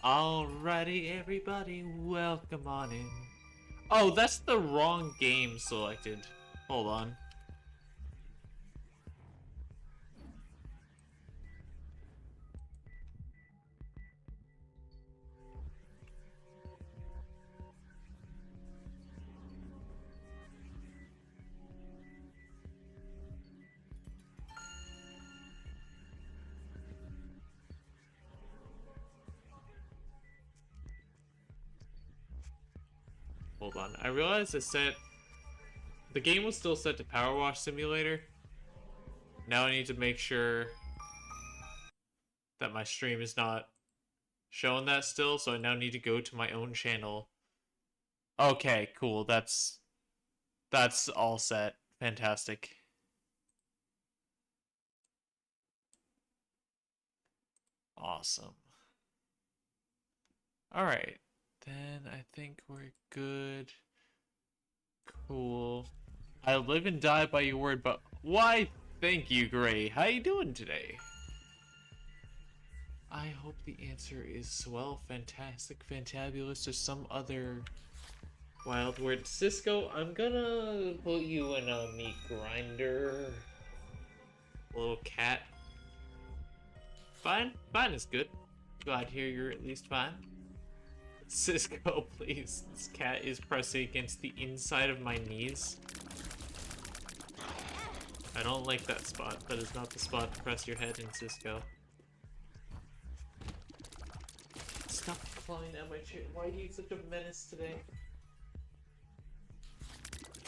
Alrighty, everybody, welcome on in. Oh, that's the wrong game selected. Hold on. Hold on. I realized the game was still set to Power Wash Simulator. Now I need to make sure that my stream is not showing that still, so I now need to go to my own channel. Okay, cool. That's all set. Fantastic. Awesome. Alright. Then I think we're good. Cool. I live and die by your word, but why? Thank you, Gray. How you doing today? I hope the answer is, well, fantastic, fantabulous, or some other wild word. Cisco, I'm gonna put you in a meat grinder. Little cat. Fine. Fine is good. Glad to hear you're at least fine. Cisco, please. This cat is pressing against the inside of my knees. I don't like that spot. That is not the spot to press your head in, Cisco. Stop clawing at my chair. Why are you such a menace today?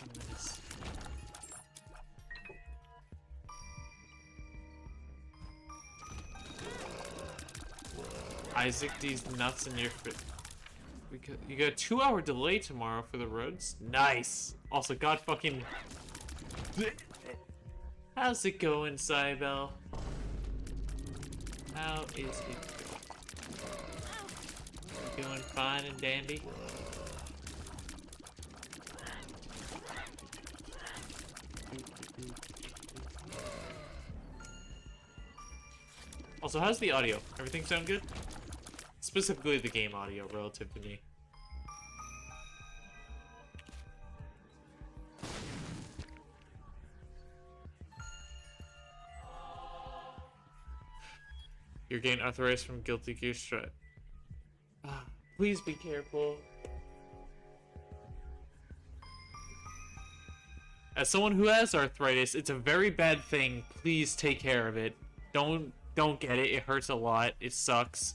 A menace. Isaac, these nuts in your foot. You got a 2-hour delay tomorrow for the roads. Nice. Also, God fucking. How's it going, Cybel? How is it going? You doing fine and dandy? Also, how's the audio? Everything sound good? Specifically the game audio relative to me. You're getting arthritis from Guilty Gear Strut. Please be careful. As someone who has arthritis, it's a very bad thing. Please take care of it. Don't get it. It hurts a lot. It sucks.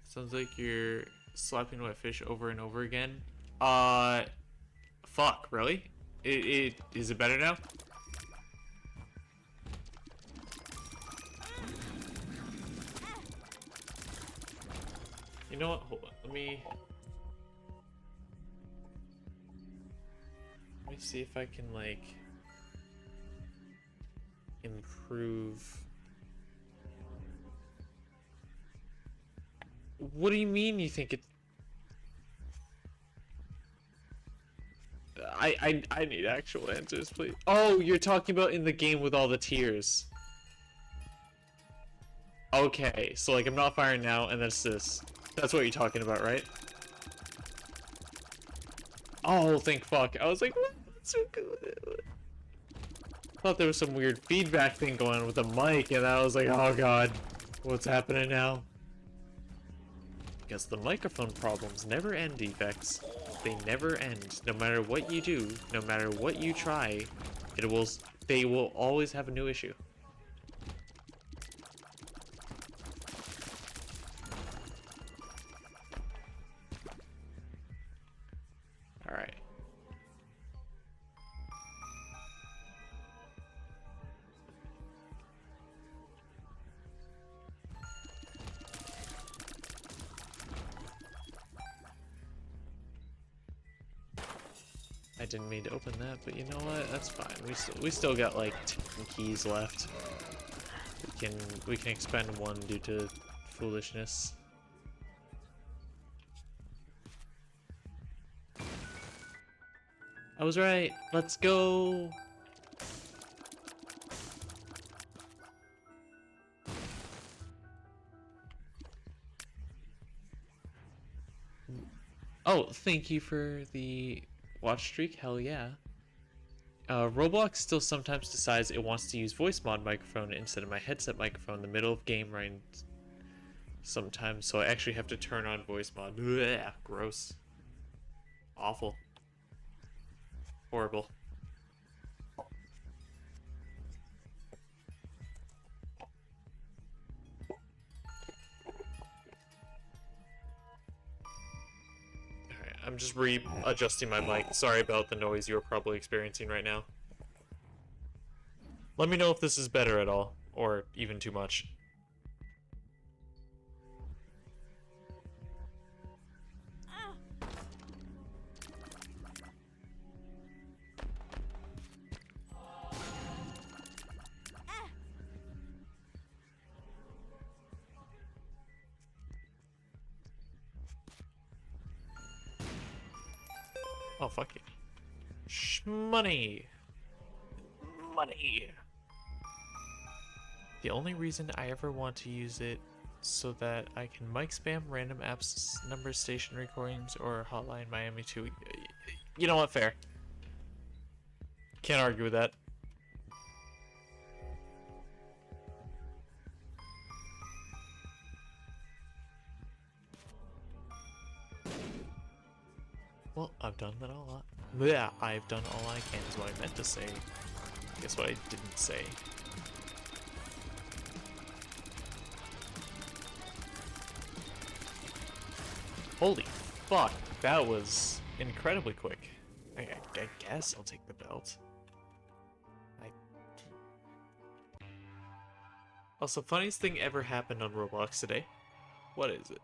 Sounds like you're slapping wet fish over and over again. Fuck, really? Is it better now? You know what? Hold on. Let me see if I can, like, improve. What do you mean you think it? I need actual answers, please. Oh, you're talking about in the game with all the tiers. Okay, so like I'm not firing now, and that's this. That's what you're talking about, right? Oh, thank fuck. I was like, what? So good. I thought there was some weird feedback thing going on with the mic, and I was like, oh god, what's happening now? Because the microphone problems never end, defects. They never end. No matter what you do, no matter what you try, they will always have a new issue. Alright. I didn't mean to open that, but you know what? That's fine. We still got like 10 keys left. We can expend one due to foolishness. I was right. Let's go. Oh, thank you for the watch streak. Hell yeah. Roblox still sometimes decides it wants to use voice mod microphone instead of my headset microphone in the middle of game right sometimes, so I actually have to turn on voice mod. Blech, gross. Awful. Horrible. Alright, I'm just readjusting my mic. Sorry about the noise you're probably experiencing right now. Let me know if this is better at all, or even too much. Oh, fuck you. Money. Money. The only reason I ever want to use it so that I can mic spam random apps, number station recordings, or Hotline Miami 2. You know what? Fair. Can't argue with that. Well, I've done that a lot. Yeah, I've done all I can is what I meant to say. Guess what I didn't say. Holy fuck, that was incredibly quick. I guess I'll take the belt. Also, funniest thing ever happened on Roblox today. What is it?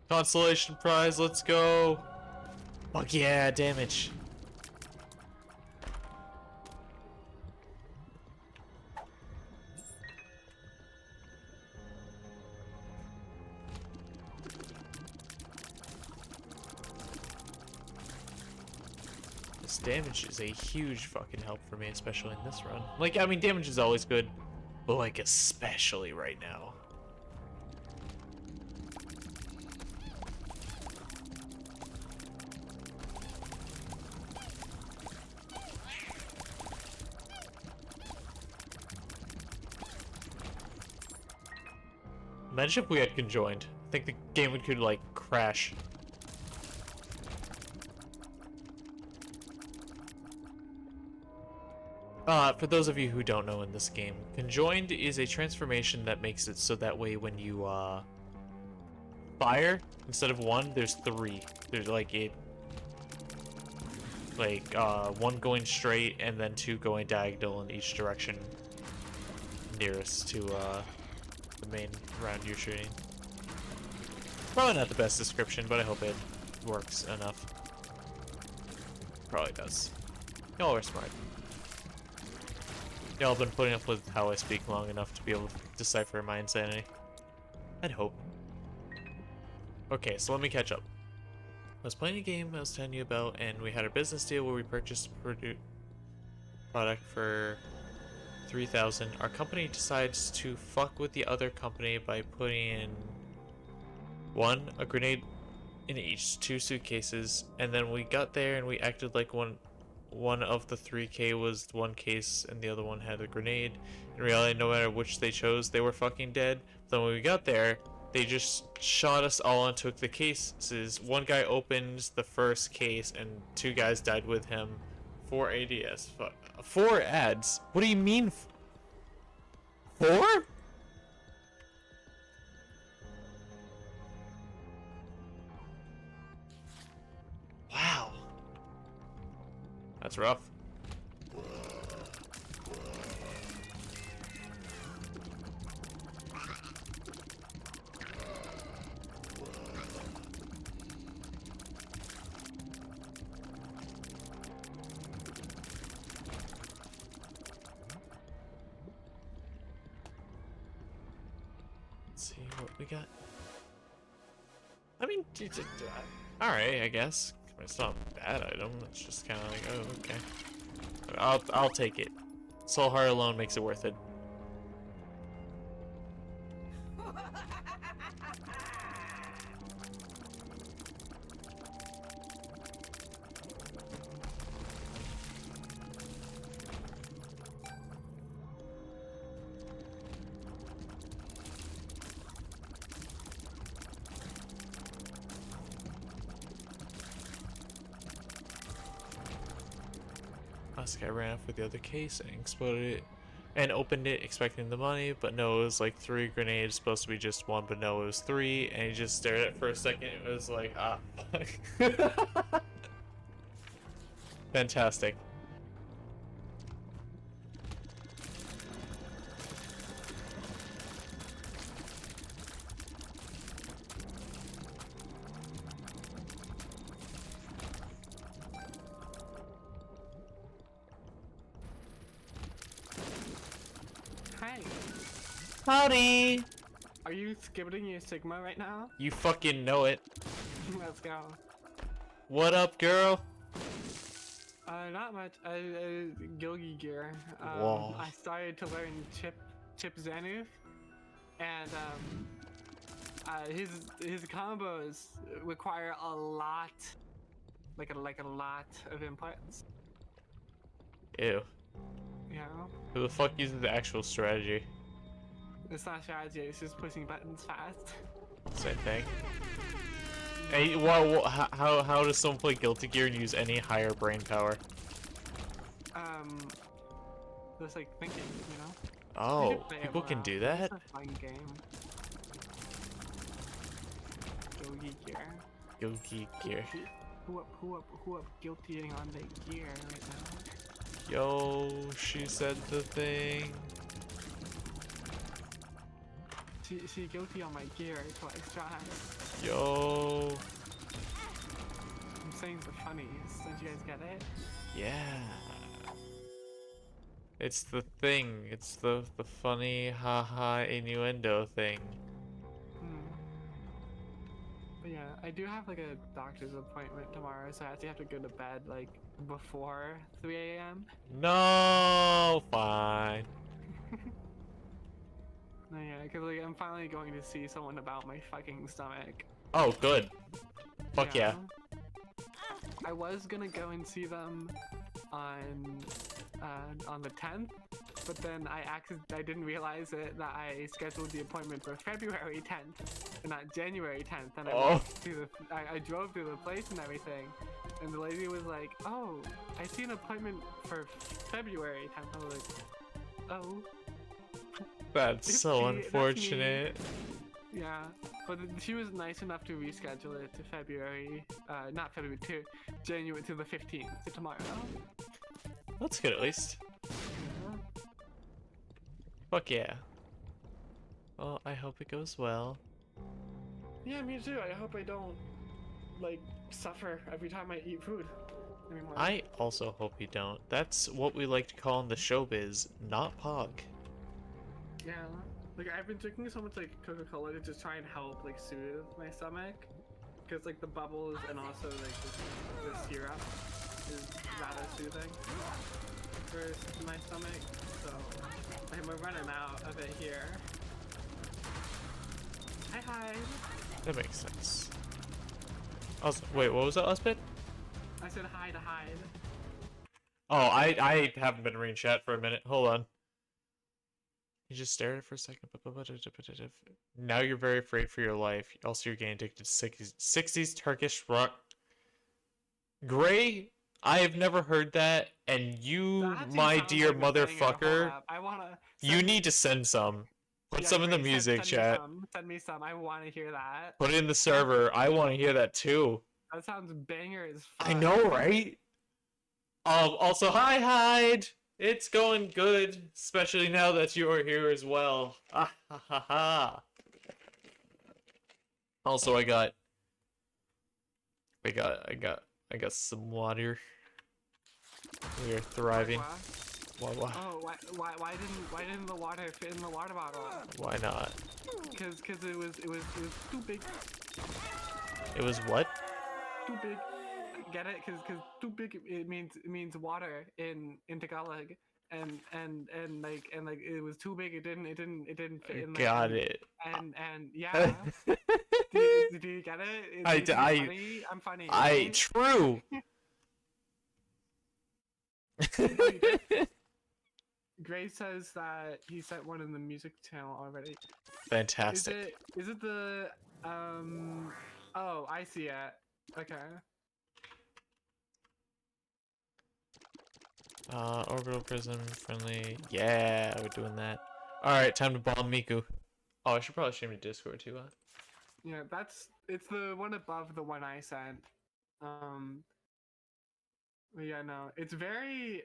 Consolation prize, let's go! Fuck yeah, damage. This damage is a huge fucking help for me, especially in this run. Like, I mean, damage is always good, but like, especially right now. Imagine if we had conjoined. I think the game could, like, crash. For those of you who don't know in this game, conjoined is a transformation that makes it so that way when you, fire, instead of one, there's three. There's, like, one going straight and then two going diagonal in each direction nearest to, the main round you're shooting. Probably not the best description, but I hope it works enough. Probably does. Y'all are smart. Y'all have been putting up with how I speak long enough to be able to decipher my insanity. I'd hope. Okay, so let me catch up. I was playing a game I was telling you about, and we had a business deal where we purchased a product for 3,000. Our company decides to fuck with the other company by putting in a grenade in each 2 suitcases, and then we got there and we acted like one of the 3K was one case and the other one had a grenade. In reality, no matter which they chose, they were fucking dead. Then when we got there, they just shot us all and took the cases. One guy opened the first case and 2 guys died with him. 4 ADS. 4 ads? What do you mean? 4? Wow. That's rough. we got? I mean, alright, I guess. It's not a bad item. It's just kind of like, oh, okay. I'll take it. Soul Heart alone makes it worth it. This guy ran off with the other case and exploded it and opened it expecting the money, but no, it was like 3 grenades, supposed to be just 1, but no, it was 3, and he just stared at it for a second. It was like, ah, fuck. Fantastic. Hi. Howdy! Are you skipping your Sigma right now? You fucking know it. Let's go. What up, girl? Not much. Gilgi gear. Whoa. I started to learn Chip Zanuf, and his combos require a lot, like a lot of inputs. Ew. You know? Who the fuck uses the actual strategy? It's not strategy. It's just pushing buttons fast. Same thing. Hey, well, how does someone play Guilty Gear and use any higher brain power? Just like thinking, you know. Oh, people can do that? It's a fun game. Gilgi gear. Guilty Gear. Who up guiltying on the gear right now? Yo, she said the thing. She guilty on my gear twice tries. Yo. I'm saying the funnies. Don't you guys get it? Yeah. It's the thing. It's the funny haha innuendo thing. But yeah, I do have like a doctor's appointment tomorrow, so I actually have to go to bed like before 3 a.m. No, fine. No, yeah, because like I'm finally going to see someone about my fucking stomach. Oh, good. Fuck yeah. I was gonna go and see them on the 10th, but then I didn't realize it that I scheduled the appointment for February 10th and not January 10th, and I drove to the place and everything, and the lady was like, "Oh, I see an appointment for February 10th." I was like, "Oh." That's so unfortunate. Yeah, but she was nice enough to reschedule it to February, not February, to January, to the 15th, to tomorrow. That's good at least. Fuck yeah. Well, I hope it goes well. Yeah, me too. I hope I don't, like, suffer every time I eat food anymore. I also hope you don't. That's what we like to call in the showbiz, not pog. Yeah, like I've been drinking so much like Coca-Cola to just try and help like soothe my stomach, because like the bubbles and also like the syrup is rather soothing for my stomach. So I'm running out of it here. Hi. That makes sense. Wait, what was that last bit? I said hi to hide. Oh, I haven't been reading chat for a minute. Hold on. You just stared at it for a second. Now you're very afraid for your life. Also, you're getting addicted to 60s Turkish rock. Gray, I have never heard that. And you, my dear like motherfucker, you need to send some. Put some in the music chat. Send me some. I want to hear that. Put it in the server. I want to hear that too. That sounds banger as fuck. I know, right? Also, hi, Hyde. It's going good, especially now that you are here as well. Ah, ha, ha, ha. Also, I got some water. We are thriving. Oh, why didn't the water fit in the water bottle? Why not? Because it was too big. It was what? Too big. Get it? Because too big it means water in Tagalog, and like it was too big. It didn't fit in there. Got it. And yeah. do you get it? Funny? I'm funny. Right? True. Oh, you did? Gray says that he sent one in the music channel already. Fantastic. Is it the oh, I see it. Okay. Orbital prism friendly. Yeah, we're doing that. Alright, time to bomb Miku. Oh, I should probably stream to Discord too, huh? Yeah, it's the one above the one I sent. Yeah, no. It's very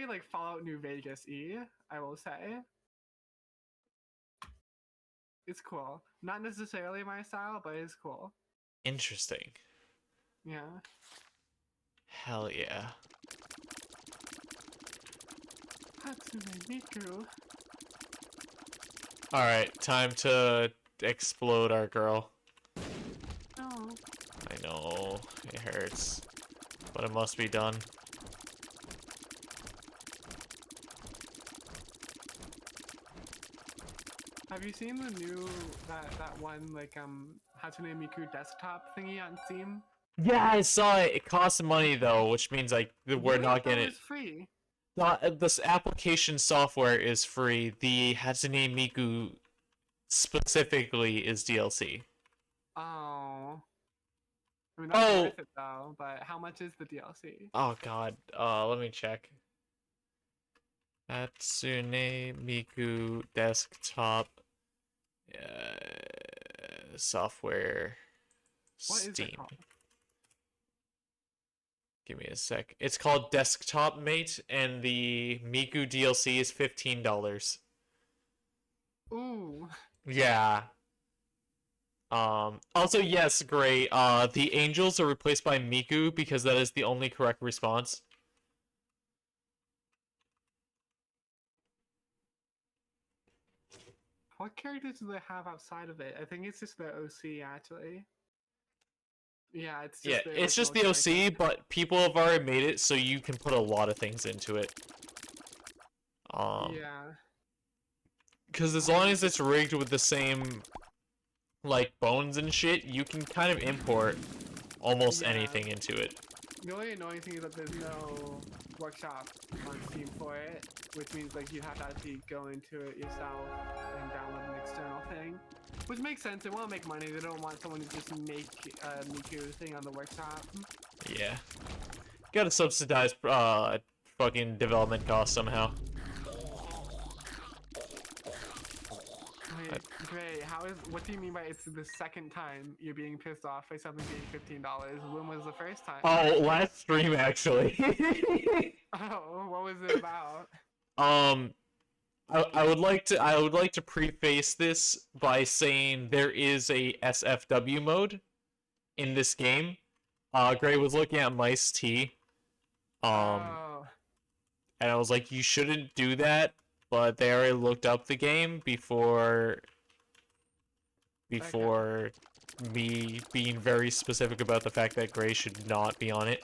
like Fallout New Vegas-y, I will say. It's cool. Not necessarily my style, but it's cool. Interesting. Yeah. Hell yeah. Hatsune Miku. Alright, time to explode our girl. No. I know, it hurts. But it must be done. Have you seen the new that one like Hatsune Miku desktop thingy on Steam? Yeah, I saw it. It costs money though, which means like we're not getting it. It's free. Not this application software is free. The Hatsune Miku specifically is DLC. Oh. I mean, that's worth it though, but how much is the DLC? Oh god. Let me check. Hatsune Miku desktop software What Steam. is it called? Give me a sec. It's called Desktop Mate, and the Miku DLC is $15. Ooh. Yeah. Also, yes, Gray. The angels are replaced by Miku because that is the only correct response. What characters do they have outside of it? I think it's just the OC actually. Yeah, it's just it's just the OC, but people have already made it so you can put a lot of things into it. Yeah. Because as long as it's rigged with the same, like, bones and shit, you can kind of import almost anything into it. The only annoying thing is that there's no workshop on Steam for it, which means like you have to actually go into it yourself and download an external thing. Which makes sense, they want to make money, they don't want someone to just make a Miku thing on the workshop. Yeah. Gotta subsidize, fucking development costs somehow. Wait, Gray, what do you mean by it's the second time you're being pissed off by something being $15? When was the first time? Oh, last stream, actually. Oh, what was it about? I would like to preface this by saying there is a SFW mode in this game. Gray was looking at Mice T. And I was like, you shouldn't do that, but they already looked up the game before me being very specific about the fact that Gray should not be on it.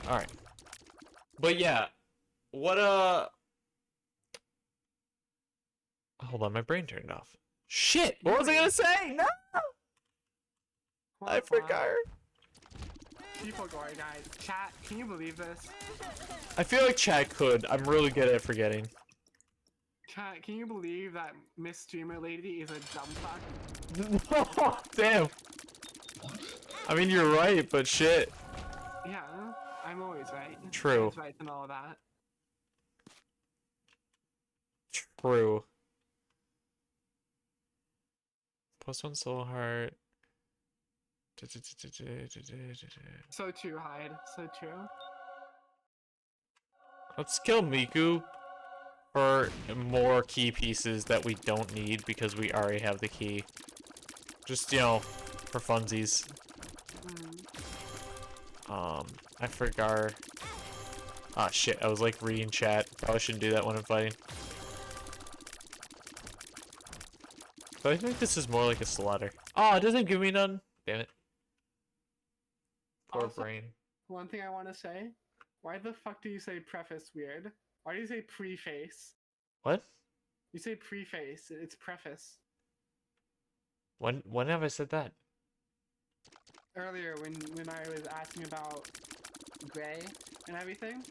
Alright. But yeah, what hold on, my brain turned off. Shit! What was I gonna say? No! I forgot. People going, guys. Chat, can you believe this? I feel like chat could. I'm really good at forgetting. Chat, can you believe that Miss Streamer Lady is a dumb fuck? Damn. I mean, you're right, but shit. Yeah, I'm always right. True. Always right and all that. True. +1 soul heart. So true, Hyde. So true. Let's kill Miku for more key pieces that we don't need because we already have the key. Just, you know, for funsies. I forgot. Ah, shit, I was like reading chat. Probably shouldn't do that when I'm fighting. But I think this is more like a slaughter. Oh, it doesn't give me none. Damn it. Poor Also, brain. one thing I want to say, why the fuck do you say preface weird? Why do you say preface? What? You say preface, it's preface. When have I said that? Earlier when I was asking about Gray and everything,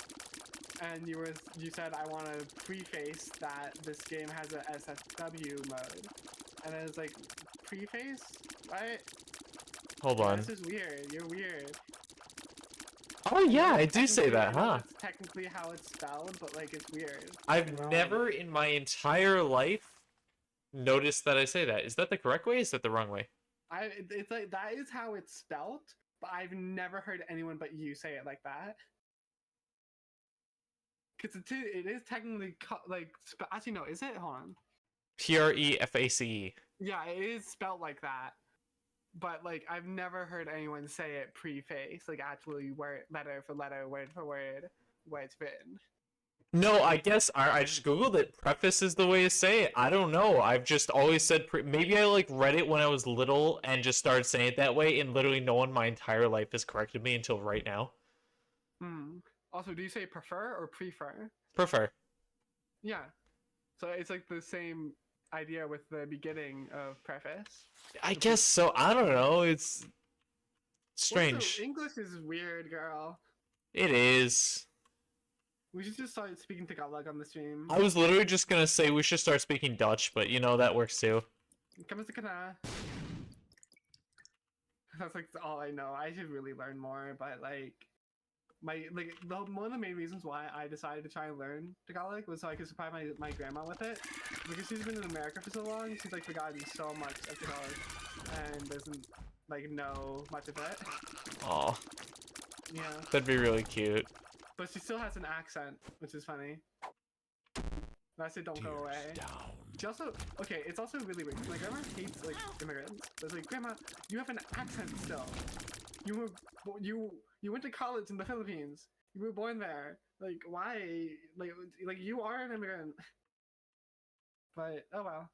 and you said I want to preface that this game has a SSW mode, and I was like, preface? What? Hold Yeah, on. this is weird. You're weird. Oh yeah, I do say that, I know huh? that's technically how it's spelled, but like it's weird. I've never in my entire life noticed that I say that. Is that the correct way? Is that the wrong way? It's like that is how it's spelled, but I've never heard anyone but you say it like that. Because it is technically like actually no, is it? Hold on. Preface. Yeah, it is spelled like that, but like I've never heard anyone say it preface, like actually word letter for letter, word for word, where it's written. No, I guess I just googled it. Preface is the way to say it. I don't know. I've just always said maybe I like read it when I was little and just started saying it that way, and literally no one my entire life has corrected me until right now. Also, do you say prefer or prefer? Prefer. Yeah. So it's like the same idea with the beginning of preface. I guess so. I don't know. It's strange. Also, English is weird, girl. It is. We should just start speaking Tagalog on the stream. I was literally just gonna say we should start speaking Dutch, but you know that works too. Kamusta ka na? That's like all I know. I should really learn more, but like one of the main reasons why I decided to try and learn Tagalog was so I could supply my grandma with it. Because she's been in America for so long, she's like forgotten so much of Tagalog and doesn't like know much of it. Aw. Yeah. That'd be really cute. But she still has an accent, which is funny. That's it, don't go away. She also, okay, it's also really weird. My grandma hates like immigrants. It's like, Grandma, you have an accent still. You went to college in the Philippines. You were born there. Like, why? Like you are an immigrant. But oh well.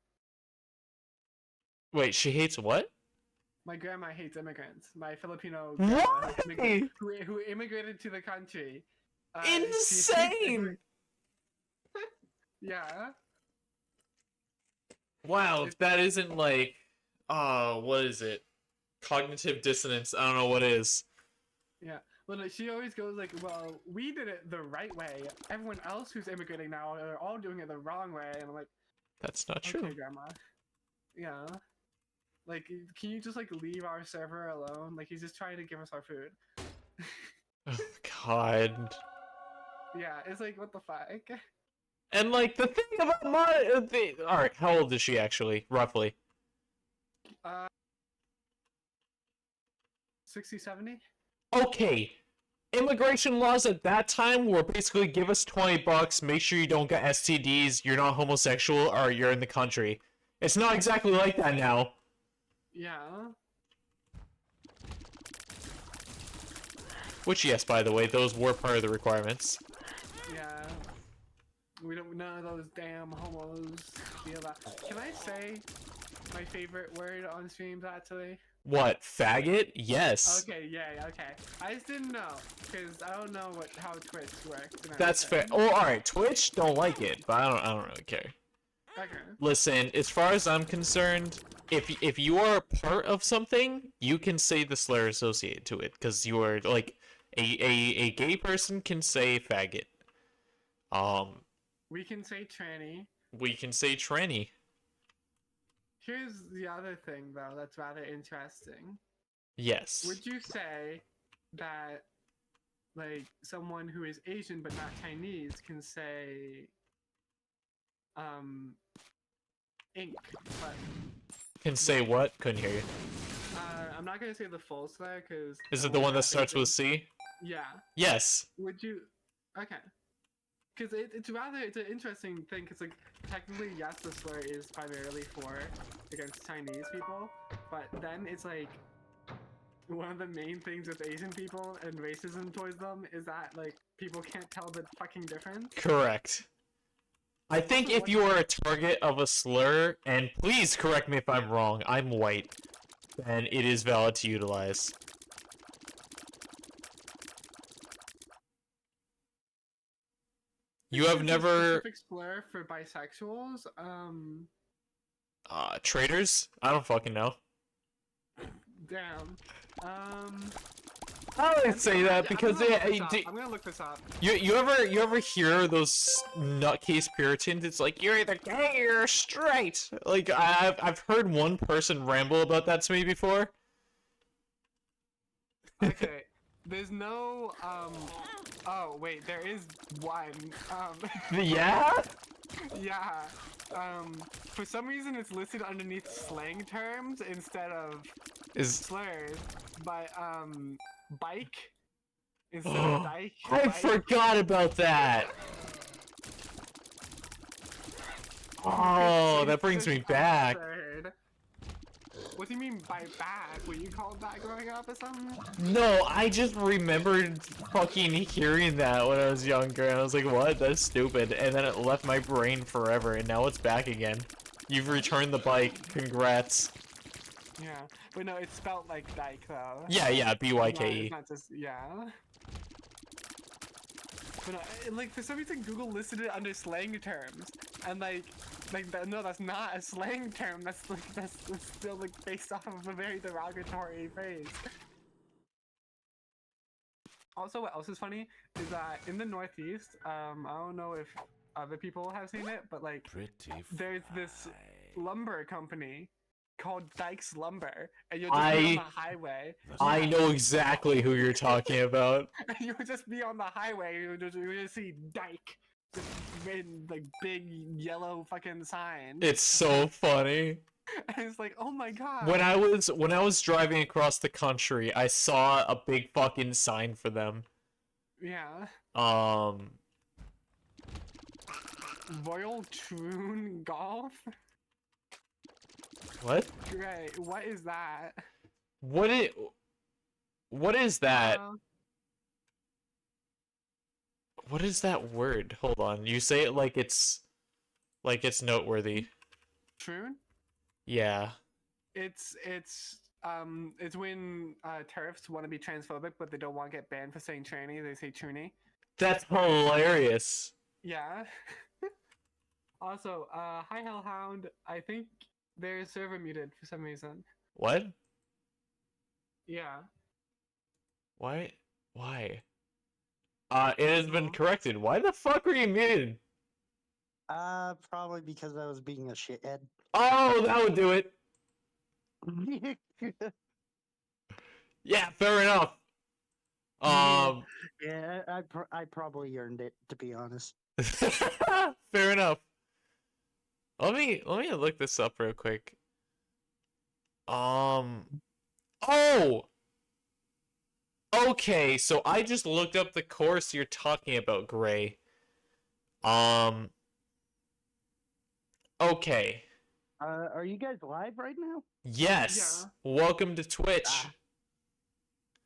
Wait, she hates what? My grandma hates immigrants. My Filipino Why? grandma who immigrated to the country. Insane! Yeah. Wow, if that isn't like, what is it? Cognitive dissonance. I don't know what is. Yeah. Well, like, she always goes like, well, we did it the right way. Everyone else who's immigrating now are all doing it the wrong way. And I'm like, That's not true. okay, Grandma. Yeah. Like, can you just like leave our server alone? Like, he's just trying to give us our food. Oh, God. Yeah, it's like, what the fuck? And like the thing about all right, how old is she actually, roughly? 60, 70? Okay. Immigration laws at that time were basically give us $20, make sure you don't get STDs, you're not homosexual, or you're in the country. It's not exactly like that now. Yeah. Which, yes, by the way, those were part of the requirements. Yeah. We don't, none of those damn homos feel that. Can I say my favorite word on streams actually? What, faggot? Yes. Okay, yeah, okay. I just didn't know, because I don't know how Twitch works. That's fair. Oh, alright, Twitch don't like it, but I don't really care. Okay. Listen, as far as I'm concerned, if you are a part of something, you can say the slur associated to it, because you are, like, a gay person can say faggot. We can say tranny. We can say tranny. Here's the other thing, though, that's rather interesting. Yes. Would you say that, like, someone who is Asian but not Chinese can say, ink, but... Can say what? Couldn't hear you. I'm not gonna say the full slur, because... Is it the one that starts with C? Yeah. Yes. Would you... Okay. Because it's an interesting thing. Because like technically, yes, the slur is primarily for against Chinese people, but then it's like one of the main things with Asian people and racism towards them is that like people can't tell the fucking difference. Correct. I think if you are a target of a slur, and please correct me if I'm wrong, I'm white, then it is valid to utilize. You have never... Specific slur for bisexuals? Traitors? I don't fucking know. Damn. I would say that because I'm gonna look this up. You ever hear those nutcase Puritans? It's like you're either gay or you're straight. Like I've heard one person ramble about that to me before. Okay, there's no oh wait, there is one. Yeah. Yeah. For some reason it's listed underneath slang terms instead of slurs, but bike instead of dyke. I forgot about that. Oh, that brings me back. Absurd. What do you mean by back? Were you called that growing up or something? No, I just remembered fucking hearing that when I was younger, and I was like, what? That's stupid. And then it left my brain forever, and now it's back again. You've returned the bike. Congrats. Yeah, but no, it's spelled like dyke though. Yeah, B-Y-K-E. It's not just, yeah. But no, like for some reason Google listed it under slang terms, and no, that's not a slang term. That's still like based off of a very derogatory phrase. Also, what else is funny is that in the Northeast, I don't know if other people have seen it, but like there's this lumber company called Dyke's Lumber, and you'll just be on the highway. I know exactly who you're talking about. You would just be on the highway, you would just see Dyke, just in like big yellow fucking sign. It's so funny. And it's like, oh my god. When I was driving across the country, I saw a big fucking sign for them. Yeah. Royal Troon Golf? What? Right, what is that? What is that? What is that word? Hold on. You say it like it's noteworthy. Troon? Yeah. It's when TERFs want to be transphobic, but they don't want to get banned for saying tranny. They say troonie. That's hilarious. Yeah. Also, hi Hellhound. I think their server muted for some reason. What? Yeah. Why? Why? It has been corrected. Why the fuck were you muted? Probably because I was being a shithead. Oh, that would do it. Yeah, fair enough. Yeah, I probably earned it, to be honest. Fair enough. Let me look this up real quick. Oh. Okay, so I just looked up the course you're talking about, Gray. Okay. Are you guys live right now? Yes. Yeah. Welcome to Twitch.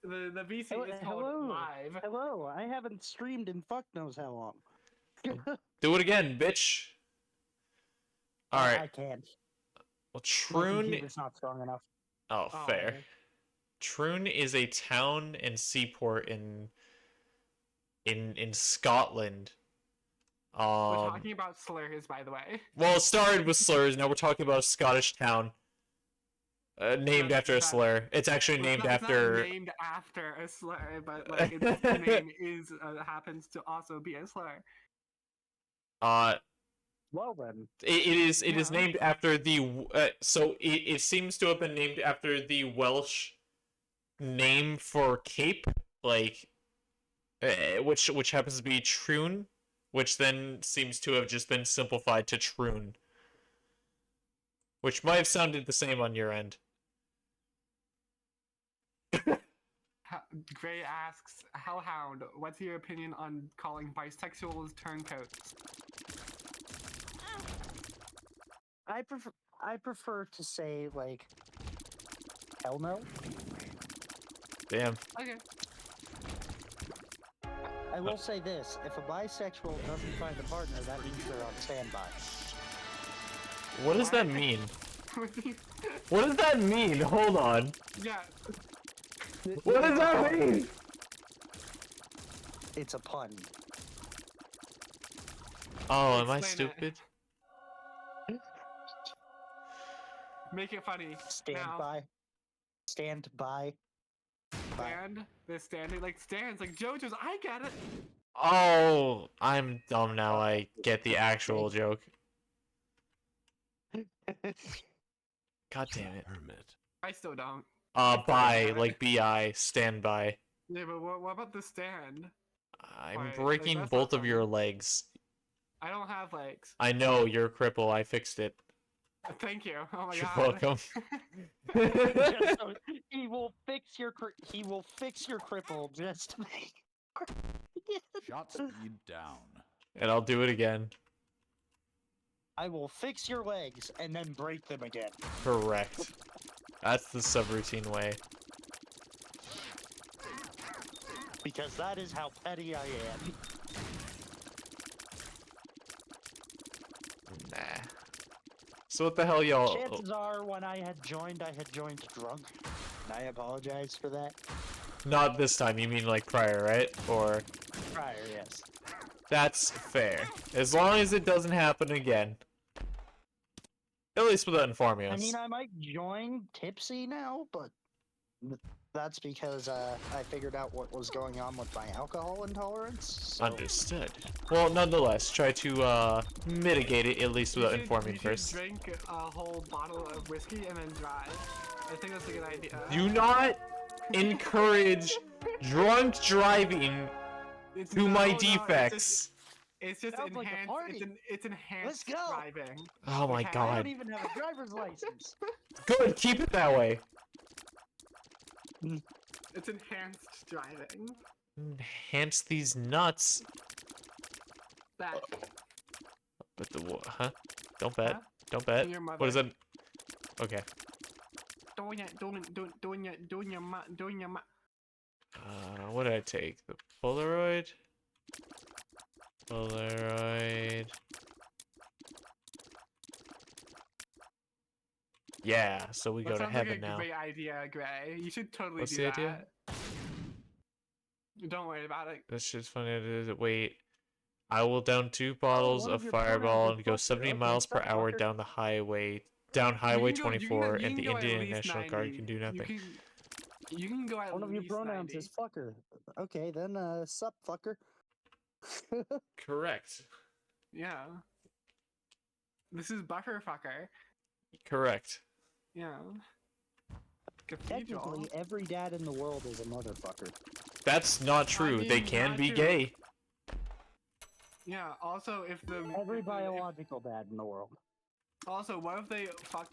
The VC is called live. Hello, I haven't streamed in fuck knows how long. Do it again, bitch. Alright. I can't. Well, My Troon... computer's not strong enough. Oh, fair. Troon is a town and seaport in Scotland. We're talking about slurs, by the way. Well, it started with slurs. Now we're talking about a Scottish town named after a slur. It's actually named after. It's not named after a slur, but like its name is happens to also be a slur. Well then, it is named after the. So it seems to have been named after the Welsh name for cape, like, which happens to be Troon. Which then seems to have just been simplified to Troon. Which might have sounded the same on your end. Gray asks, Hellhound, what's your opinion on calling bisexuals turncoats? I prefer to say like hell no. Damn. Okay. I will say this: if a bisexual doesn't find a partner, that means they're on standby. What does that mean? What does that mean? Hold on. Yeah. What does that mean? It's a pun. Oh, am I Explain it. stupid? Make it funny. Stand Now. by. Stand by. Stand. They're standing like stands, like JoJo's. I get it. Oh, I'm dumb now. I get the actual joke. God damn it. Hermit. I still don't. By, like B-I, stand by. Yeah, but what about the stand? I'm Alright, breaking like, that's both not of your funny. legs. I don't have legs. I know, you're a cripple. I fixed it. Thank you. Oh my You're god. welcome. Just so he will fix your cripple just to make. Shot speed down. And I'll do it again. I will fix your legs and then break them again. Correct. That's the subroutine way. Because that is how petty I am. Nah. So what the hell, y'all? Chances are, when I had joined drunk. And I apologize for that. Not this time. You mean like prior, right? Or Prior, yes. that's fair. As long as it doesn't happen again. At least without informing us. I mean, I might join tipsy now, but that's because I figured out what was going on with my alcohol intolerance. So. Understood. Well, nonetheless, try to mitigate it at least without informing you should first. drink a whole bottle of whiskey and then drive. I think that's a good idea. Do not encourage drunk driving to my defects. It's just Sounds like a enhanced. party. It's enhanced Let's go. driving. Oh my Okay. I god. don't even have a driver's license. Good, keep it that way. It's enhanced driving. Enhance these nuts. That. But the huh? Don't bet. Huh? Don't bet. Your mother. What is that? Okay. Doing your What did I take? The Polaroid? Polaroid. Yeah, so we go to heaven now. Great idea, Gray. You should totally What's do the that. idea? Don't worry about it. This shit's funny. Wait. I will down 2 bottles one of of your Fireball pronouns and is go fucker. 70 Okay, miles per sup, hour fucker. down the highway. Down Highway You can go- you can 24, go- and the you can go at Indian least National Guard 90. can do nothing. You can go at One of your least pronouns 90. is fucker. Okay, then sup, fucker. Correct. Yeah. This is Bufferfucker. Correct. Yeah. Cathedral. Technically, every dad in the world is a motherfucker. That's not true. mean, They can not be true. gay. Yeah. Also, if the Every if the- biological dad in the world. Also, what if they fuck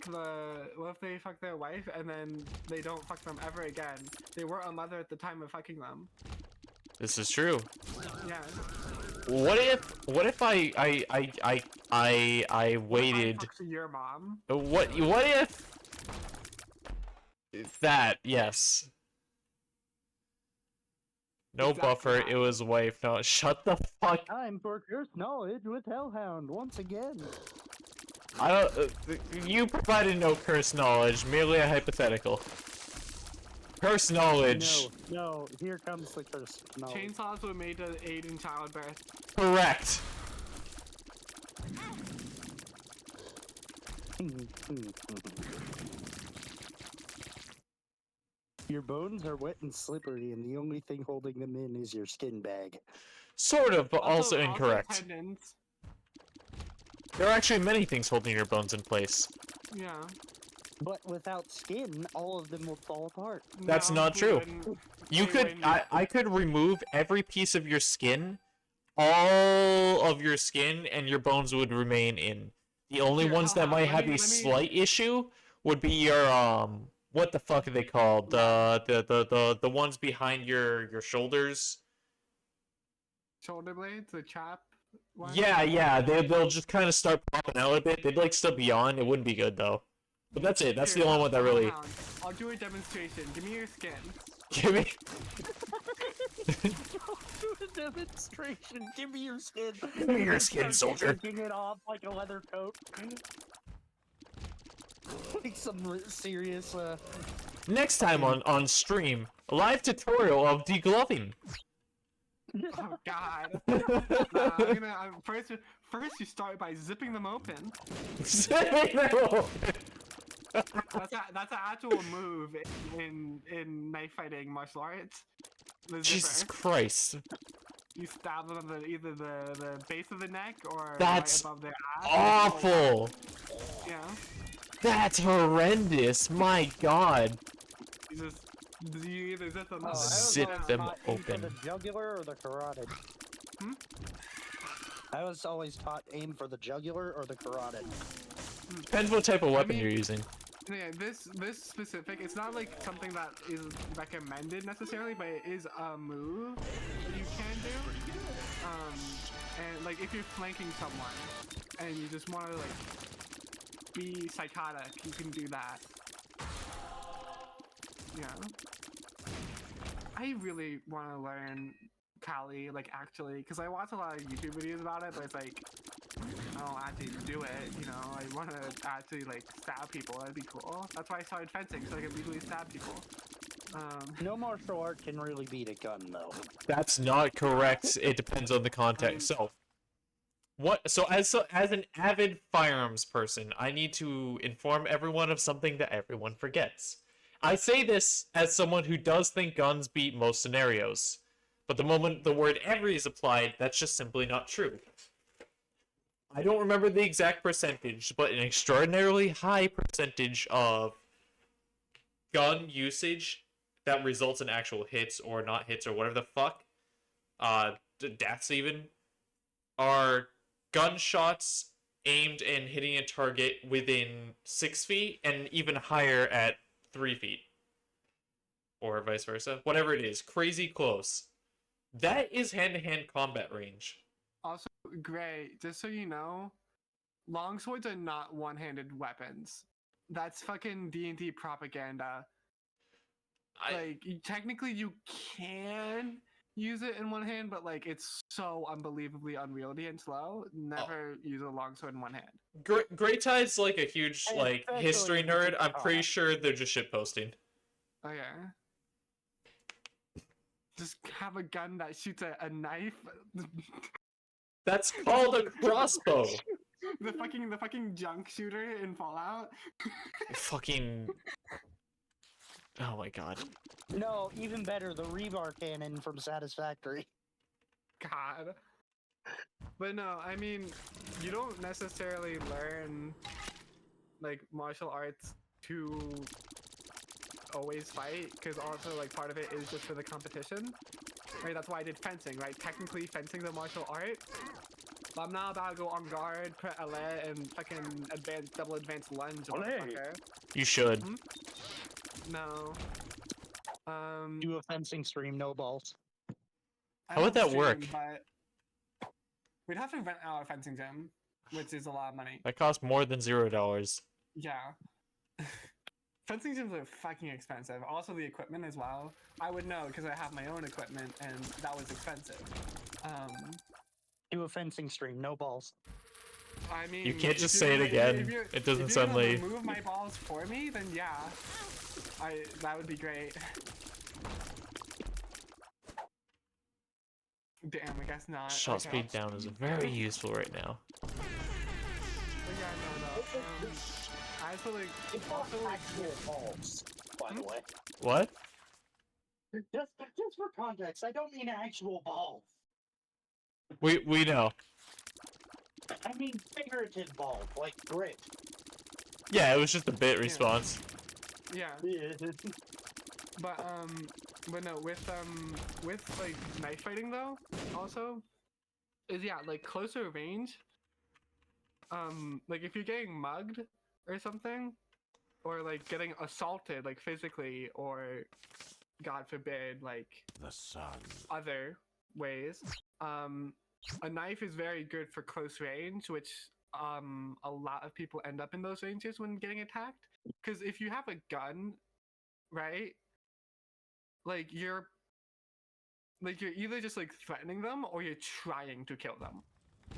their wife and then they don't fuck them ever again? They were a mother at the time of fucking them. This is true. Yeah. What if I waited? Fuck your mom. What if that? Yes. No Exactly buffer. that. It was wife. No, shut the fuck. Time for cursed knowledge with Hellhound once again. I don't. You provided no curse knowledge. Merely a hypothetical. Curse knowledge. No, here comes the curse knowledge. Chainsaws were made to aid in childbirth. Correct. Your bones are wet and slippery, and the only thing holding them in is your skin bag. Sort of, but also incorrect. Tendons. There are actually many things holding your bones in place. Yeah. But without skin, all of them will fall apart. That's No, not they true. wouldn't. You They could, wouldn't. I could remove every piece of your skin, all of your skin, and your bones would remain in. The only Here, ones that haha, might let have me- a let me- slight issue would be your what the fuck are they called? The ones behind your shoulders. Shoulder blades, the chop one. Yeah. They'll just kind of start popping out a bit. They'd like still be on. It wouldn't be good though. But that's it. That's Here, the only one that really. hold on. I'll do a demonstration. Give me your skin. Give me. Do a demonstration. Give me your skin. Give me your skin, soldier. Taking it off like a leather coat. Like some serious. Next time on stream, a live tutorial of degloving. Oh God. First you start by zipping them open. That's an actual move in knife fighting martial arts. The Jesus zipper. Christ. You stab them on either the base of the neck or That's right above their ass. awful. Yeah. That's horrendous. My God. You either zip them Zip them For open. the jugular or the carotid? Hmm? I was always taught aim for the jugular or the carotid. Depends what type of weapon mean- you're using. Yeah, this specific, it's not like something that is recommended necessarily, but it is a move that you can do. And like if you're flanking someone and you just want to like be psychotic, you can do that. Yeah. I really want to learn Kali, like actually, because I watch a lot of YouTube videos about it, but it's like I don't actually do it, you know. I want to actually like stab people. That'd be cool. That's why I started fencing, so I could legally stab people. No martial art can really beat a gun, though. That's not correct. It depends on the context. So, as an avid firearms person, I need to inform everyone of something that everyone forgets. I say this as someone who does think guns beat most scenarios, but the moment the word every is applied, that's just simply not true. I don't remember the exact percentage, but an extraordinarily high percentage of gun usage that results in actual hits or not hits or whatever the fuck, deaths even, are gunshots aimed and hitting a target within 6 feet and even higher at 3 feet. Or vice versa. Whatever it is. Crazy close. That is hand-to-hand combat range. Also, Gray, just so you know, longswords are not one-handed weapons. That's fucking D&D propaganda. Technically you can use it in one hand, but like it's so unbelievably unwieldy and slow. Never use a longsword in one hand. Great Tide's like a huge like Especially history if it's nerd. a I'm pretty car. sure they're just shitposting. Okay. Just have a gun that shoots a knife. That's called a crossbow. the fucking junk shooter in Fallout. Fucking. Oh my God. No, even better, the rebar cannon from Satisfactory. God. But no, I mean, you don't necessarily learn like martial arts to always fight, because also like part of it is just for the competition. Right, that's why I did fencing, right? Technically fencing's a martial art. But I'm not about to go on guard, put a and fucking double advanced lunge, motherfucker. You should. No. Do a fencing stream, no balls. I How would don't that work? But we'd have to rent out a fencing gym, which is a lot of money. That costs more than $0. Yeah. Fencing gyms are fucking expensive. Also the equipment as well. I would know because I have my own equipment and that was expensive. Do a fencing stream, no balls. I mean, You can't if just you're say it gonna- again. if you're- It doesn't if you're sound gonna like- remove my balls for me, then yeah, that would be great. Damn, I guess not. Shot Okay. speed down is very useful right now. But yeah, no. I feel like also like actual balls, by the way. What? Just for context, I don't mean actual balls. We know. I mean figurative balls, like grit. Yeah, it was just a bit response. yeah. But no, with like knife fighting though, also, is yeah, like closer range. Like if you're getting mugged or something, or like getting assaulted, like physically, or God forbid, like The sun. other ways, a knife is very good for close range, which a lot of people end up in those ranges when getting attacked. Because if you have a gun, right, like you're either just like threatening them or you're trying to kill them.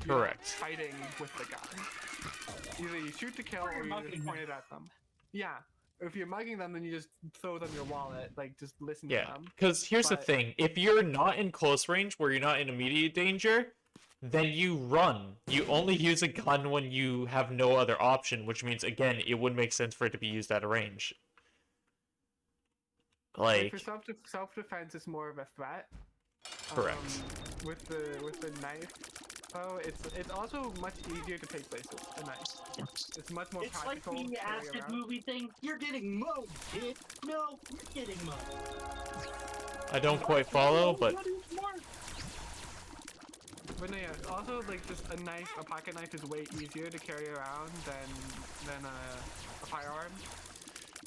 You're not Correct. fighting with the gun. Either you shoot to kill or you just point it at them. Yeah. If you're mugging them, then you just throw them your wallet. Like, just listen to Yeah, them. because here's the But- thing. If you're not in close range, where you're not in immediate danger, then you run. You only use a gun when you have no other option, which means, again, it would make sense for it to be used at a range. Like, Like, for self-defense, it's more of a threat. Correct. With the knife, oh, it's also much easier to take places. A knife. It's much more It's like practical. the to carry acid around. movie thing. You're getting mowed, kid. No, you're getting mowed. I don't quite follow, but But no, yeah. Also, like, just a pocket knife is way easier to carry around than a firearm.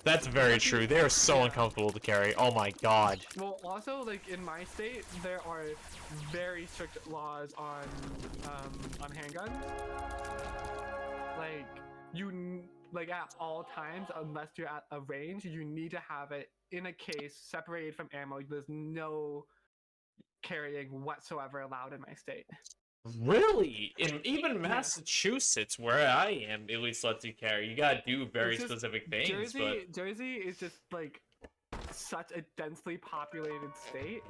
that's very true. They are so Yeah. uncomfortable to carry. Oh my god. Well, also, like, in my state, there are very strict laws on handguns. Like, like, at all times, unless you're at a range, you need to have it in a case separated from ammo. There's no carrying whatsoever allowed in my state. Really? In even Massachusetts, where I am, at least lets you carry. You gotta do very It's just specific things, but Jersey is just, like, such a densely populated state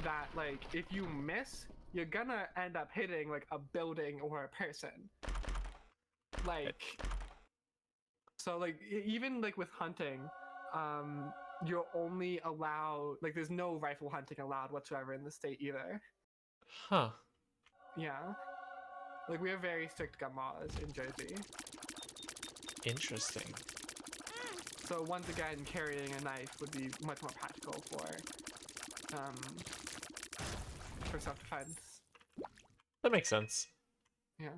that, like, if you miss, you're gonna end up hitting, like, a building or a person. Like, so, like, even, like, with hunting, you're only allowed, like, there's no rifle hunting allowed whatsoever in the state either. huh. Yeah. Like, we have very strict gun laws in Jersey. Interesting. So once again, carrying a knife would be much more practical for self-defense. That makes sense. Yeah.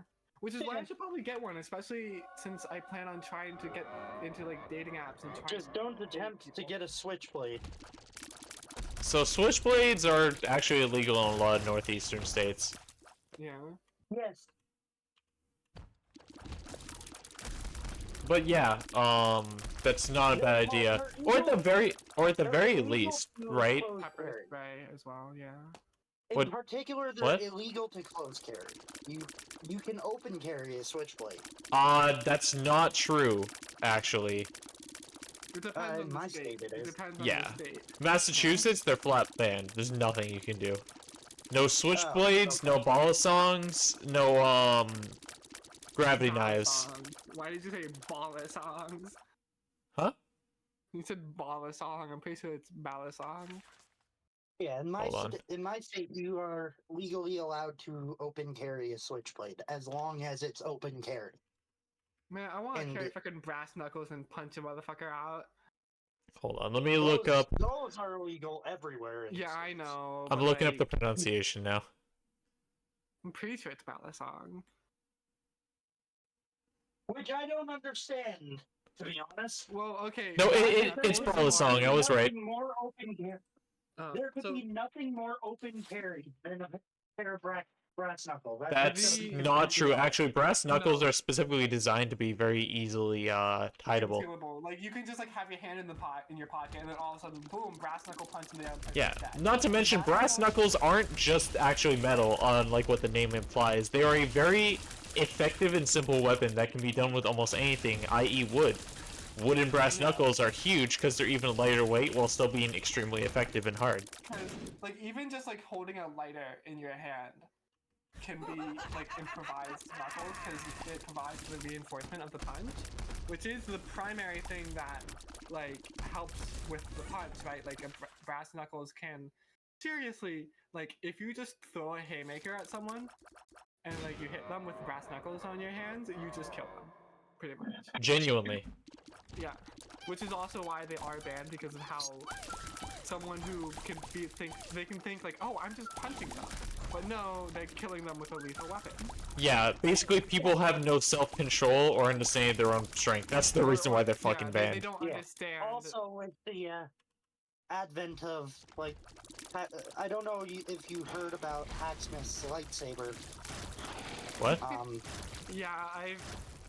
Which is why I should probably get one, especially since I plan on trying to get into, like, dating apps and trying Just don't attempt to get a switchblade. So switchblades are actually illegal in a lot of northeastern states. Yeah. Yes. But yeah, that's not a bad idea. Or at the very least, right? Pepper spray as well, yeah. In What- particular, they're what? illegal to close carry. You can open carry a switchblade. That's not true, actually. It depends In on my the state. state it is. Depends on Yeah. the state. Massachusetts, they're flat banned. There's nothing you can do. No switchblades, okay. no ball songs, no gravity Balla knives. songs. Why did you say balla songs? Huh? You said balla song. I'm pretty sure it's balla song. Yeah, Hold on. in my state, you are legally allowed to open carry a switchblade as long as it's open carry. Man, I want to And carry it- fucking brass knuckles and punch a motherfucker out. Hold on, let me look up. Those are illegal everywhere. in the Yeah, I States. know. I'm but, looking up the like, pronunciation now. I'm pretty sure it's balla song. Which I don't understand, to be honest. Well, okay. No, brass it's knuckles balla are- song. I was right. Nothing more open carry. There could so be nothing more open carry than a pair of brass knuckle. That's the- not true. Actually, brass knuckles No. are specifically designed to be very easily tideable. concealable. Like, you can just, like, have your hand in your pocket, and then all of a sudden, boom, brass knuckle punch in the other person's Yeah, chest. not to mention brass knuckles aren't just actually metal, unlike what the name implies. They are a very effective and simple weapon that can be done with almost anything, i.e. wood. Wood and brass Yeah. knuckles are huge because they're even lighter weight while still being extremely effective and hard. Because, like, even just, like, holding a lighter in your hand can be, like, improvised knuckles, because it provides the reinforcement of the punch, which is the primary thing that, like, helps with the punch, right? Like, brass knuckles can, seriously, like, if you just throw a haymaker at someone, and, like, you hit them with brass knuckles on your hands, you just kill them, pretty much. Genuinely. Yeah, which is also why they are banned, because of how someone who can think like, oh, I'm just punching them. But no, they're killing them with a lethal weapon. Yeah, basically people have no self-control or understanding of their own strength. That's the reason why they're fucking They banned. don't Yeah. understand. Also, with the advent of like, I don't know if you heard about Hacksmith's lightsaber. What? Yeah,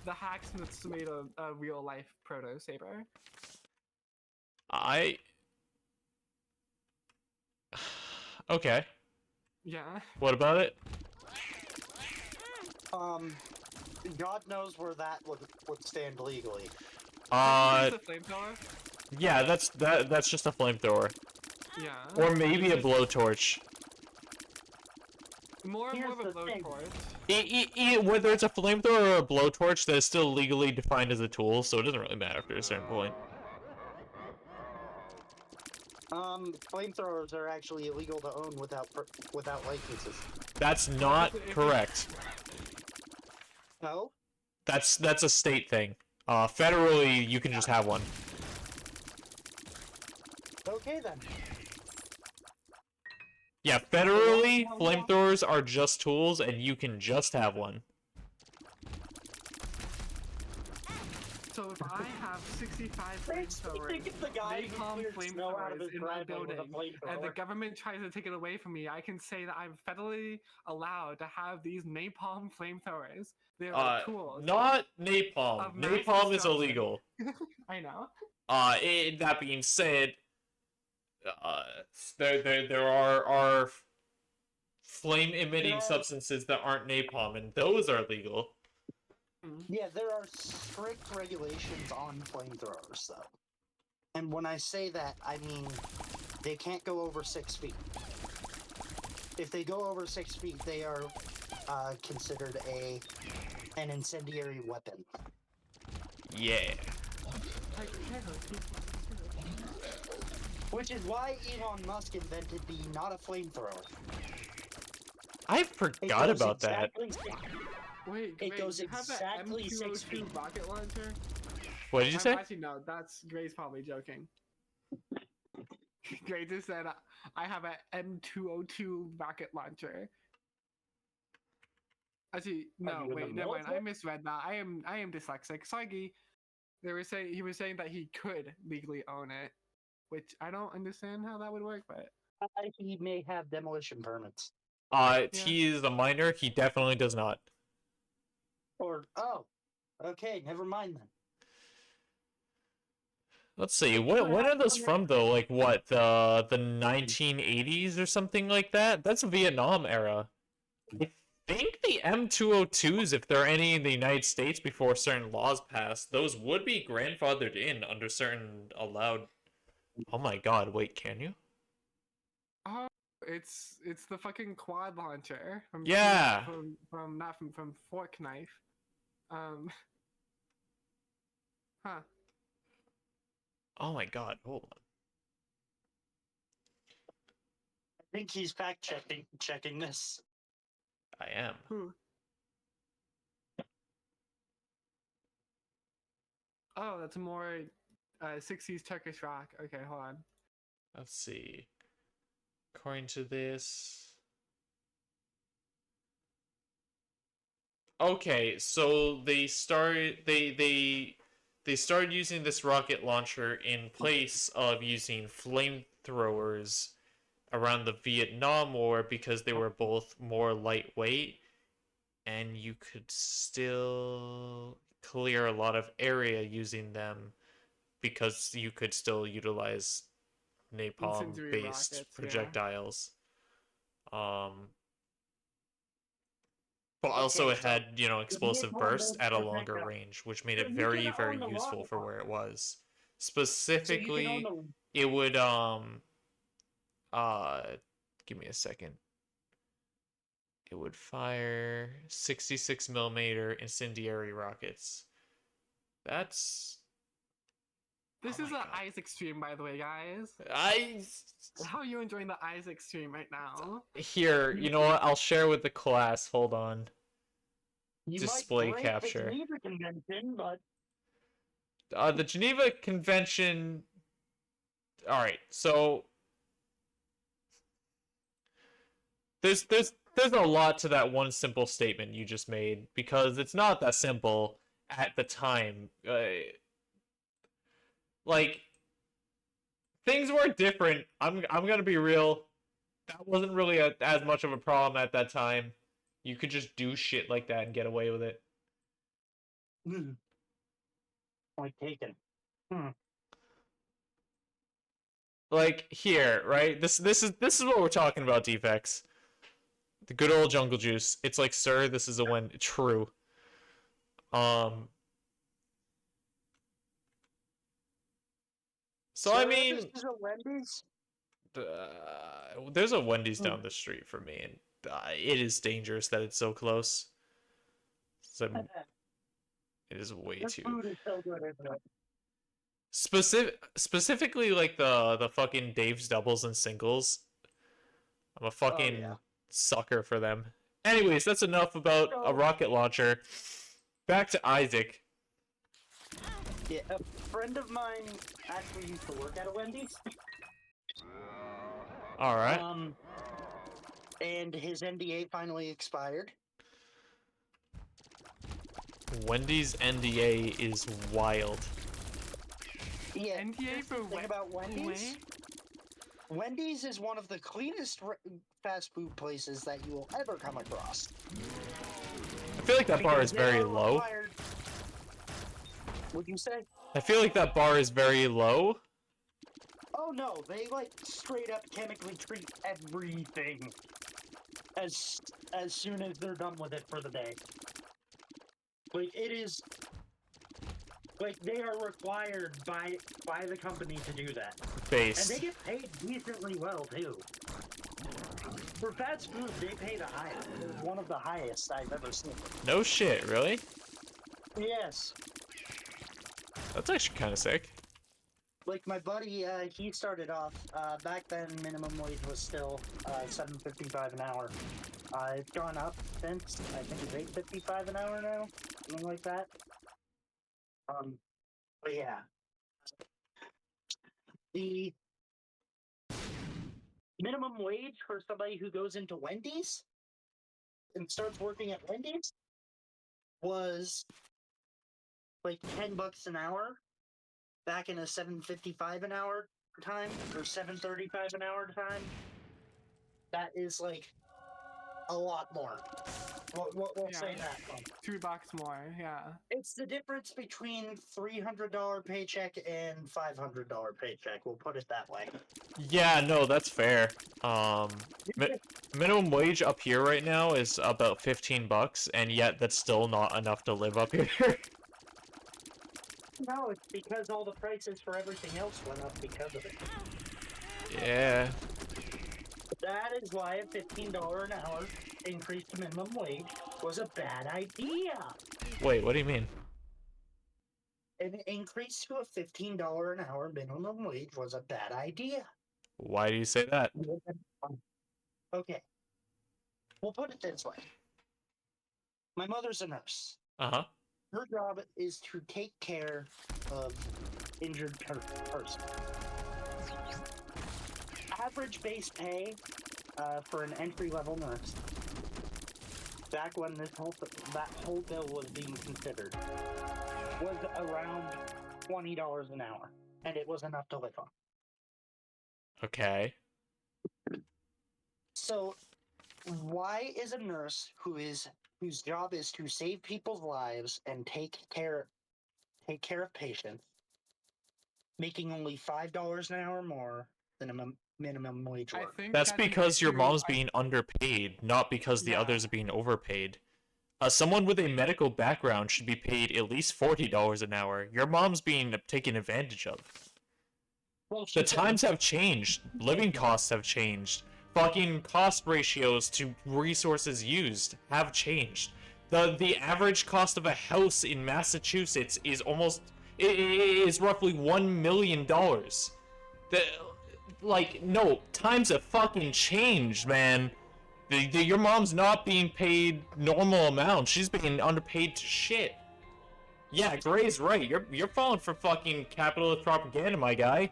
the hacksmiths made a real life proto saber. Okay. Yeah. What about it? God knows where that would stand legally. The flamethrower? Yeah, that's just a flamethrower. Yeah. Or maybe a It's just blowtorch. more of a Here's the thing. blowtorch. Whether it's a flamethrower or a blowtorch, that is still legally defined as a tool, so it doesn't really matter after a certain point. Flamethrowers are actually illegal to own without licenses. That's not if it- correct. No? That's a state thing. Federally, you can just have one. Okay then. Yeah, federally, flamethrowers are just tools, and you can just have one. So if I have 65 Think flamethrowers, of the guy who napalm cleared snow out of his flamethrowers in my driveway with a building, and the flamethrower. government tries to take it away from me, I can say that I'm federally allowed to have these napalm flamethrowers. They're tools. Not napalm. Of mass Napalm is destruction. illegal. I know. That being said, there are flame-emitting substances that aren't napalm, and those are legal. Yeah, there are strict regulations on flamethrowers, though. And when I say that, I mean they can't go over 6 feet. If they go over 6 feet, they are considered an incendiary weapon. Yeah. Which is why Elon Musk invented the not a flamethrower. I forgot about that. Wait, It goes you have exactly that 6 M202 feet. rocket launcher? What did you say? Actually, no, that's Gray's probably joking. Gray just said, I have an M202 rocket launcher. Actually, no, you in wait, the never mind. I military? misread that. I am dyslexic. Sorry. He was saying that he could legally own it, which I don't understand how that would work, but He may have demolition permits. He is a minor. He definitely does not. Or, oh, okay, never mind then. Let's see. When are those from though? Like what? The 1980s or something like that? That's Vietnam era. I think the M202s, if there are any in the United States before certain laws passed, those would be grandfathered in under certain allowed. Oh my God! Wait, can you? oh, it's the fucking quad launcher from Yeah. from Fork Knife. Huh. Oh my God! Hold on. I think he's fact checking this. I am. Who? Oh, that's more 60s Turkish rock. Okay, hold on. Let's see. According to this. Okay, so they started using this rocket launcher in place of using flamethrowers around the Vietnam War because they were both more lightweight and you could still clear a lot of area using them because you could still utilize Incendiary napalm-based rockets, yeah. projectiles. But also it had, explosive burst at a longer range, which made it very, very useful for where it was. Specifically, it would, give me a second. It would fire 66 millimeter incendiary rockets. That's... This Oh is my an God. Isaac stream, by the way, guys. How are you enjoying the Isaac stream right now? Here, you know what? I'll share with the class. Hold on. You Display might break capture. the Geneva Convention, but The Geneva Convention... Alright, so... There's there's a lot to that one simple statement you just made, because it's not that simple at the time. Like, things were different. I'm gonna be real. That wasn't really as much of a problem at that time. You could just do shit like that and get away with it. Like taken. Like here, right? This is what we're talking about, defects. The good old jungle juice. It's like, sir, this is a when true. So I mean, this is a Wendy's. There's a Wendy's down the street from me, and it is dangerous that it's so close. So it is way This too. food is so good, isn't it? Specifically, like the fucking Dave's doubles and singles. I'm a fucking sucker for them. Anyways, that's enough about a rocket launcher. Back to Isaac. Yeah, a friend of mine actually used to work at a Wendy's. All right. And his NDA finally expired. Wendy's NDA is wild. Yeah. NDA for thing about Wendy's. Wendy's is one of the cleanest fast food places that you will ever come across. I feel like that bar is very low. What'd you say? I feel like that bar is very low. Oh no, they like straight up chemically treat everything as soon as they're done with it for the day. Like it is like they are required by the company to do that. Based. And they get paid decently well too. For fast food, they pay the highest. It's one of the highest I've ever seen. No shit, really? Yes. That's actually kind of sick. Like my buddy, he started off, back then minimum wage was still $7.55 an hour. It's gone up since, I think it's $8.55 an hour now, something like that. But yeah. The minimum wage for somebody who goes into Wendy's and starts working at Wendy's was like $10 an hour back in a $7.55 an hour time or $7.35 an hour time. That is like a lot more. We'll say that. $2 more, yeah. It's the difference between $300 paycheck and $500 paycheck. We'll put it that way. Yeah, no, that's fair. Minimum wage up here right now is about $15, and yet that's still not enough to live up here. No, it's because all the prices for everything else went up because of it. Yeah. That is why a $15 an hour increase to minimum wage was a bad idea. Wait, what do you mean? An increase to a $15 an hour minimum wage was a bad idea. Why do you say that? Okay. We'll put it this way. My mother's a nurse. Uh-huh. Her job is to take care of injured person. Average base pay for an entry-level nurse, back when that whole bill was being considered, was around $20 an hour, and it was enough to live on. Okay. So, why is a nurse whose job is to save people's lives and take care of patients making only $5 an hour more than a minimum wage worker? That's because your mom's being underpaid, not because the others are being overpaid. Someone with a medical background should be paid at least $40 an hour. Your mom's being taken advantage of. Well, the times have changed. Living costs have changed. Fucking cost ratios to resources used have changed. The average cost of a house in Massachusetts is roughly $1 million. No, times have fucking changed, man. Your mom's not being paid normal amounts. She's being underpaid to shit. Yeah, Gray's right. You're falling for fucking capitalist propaganda, my guy.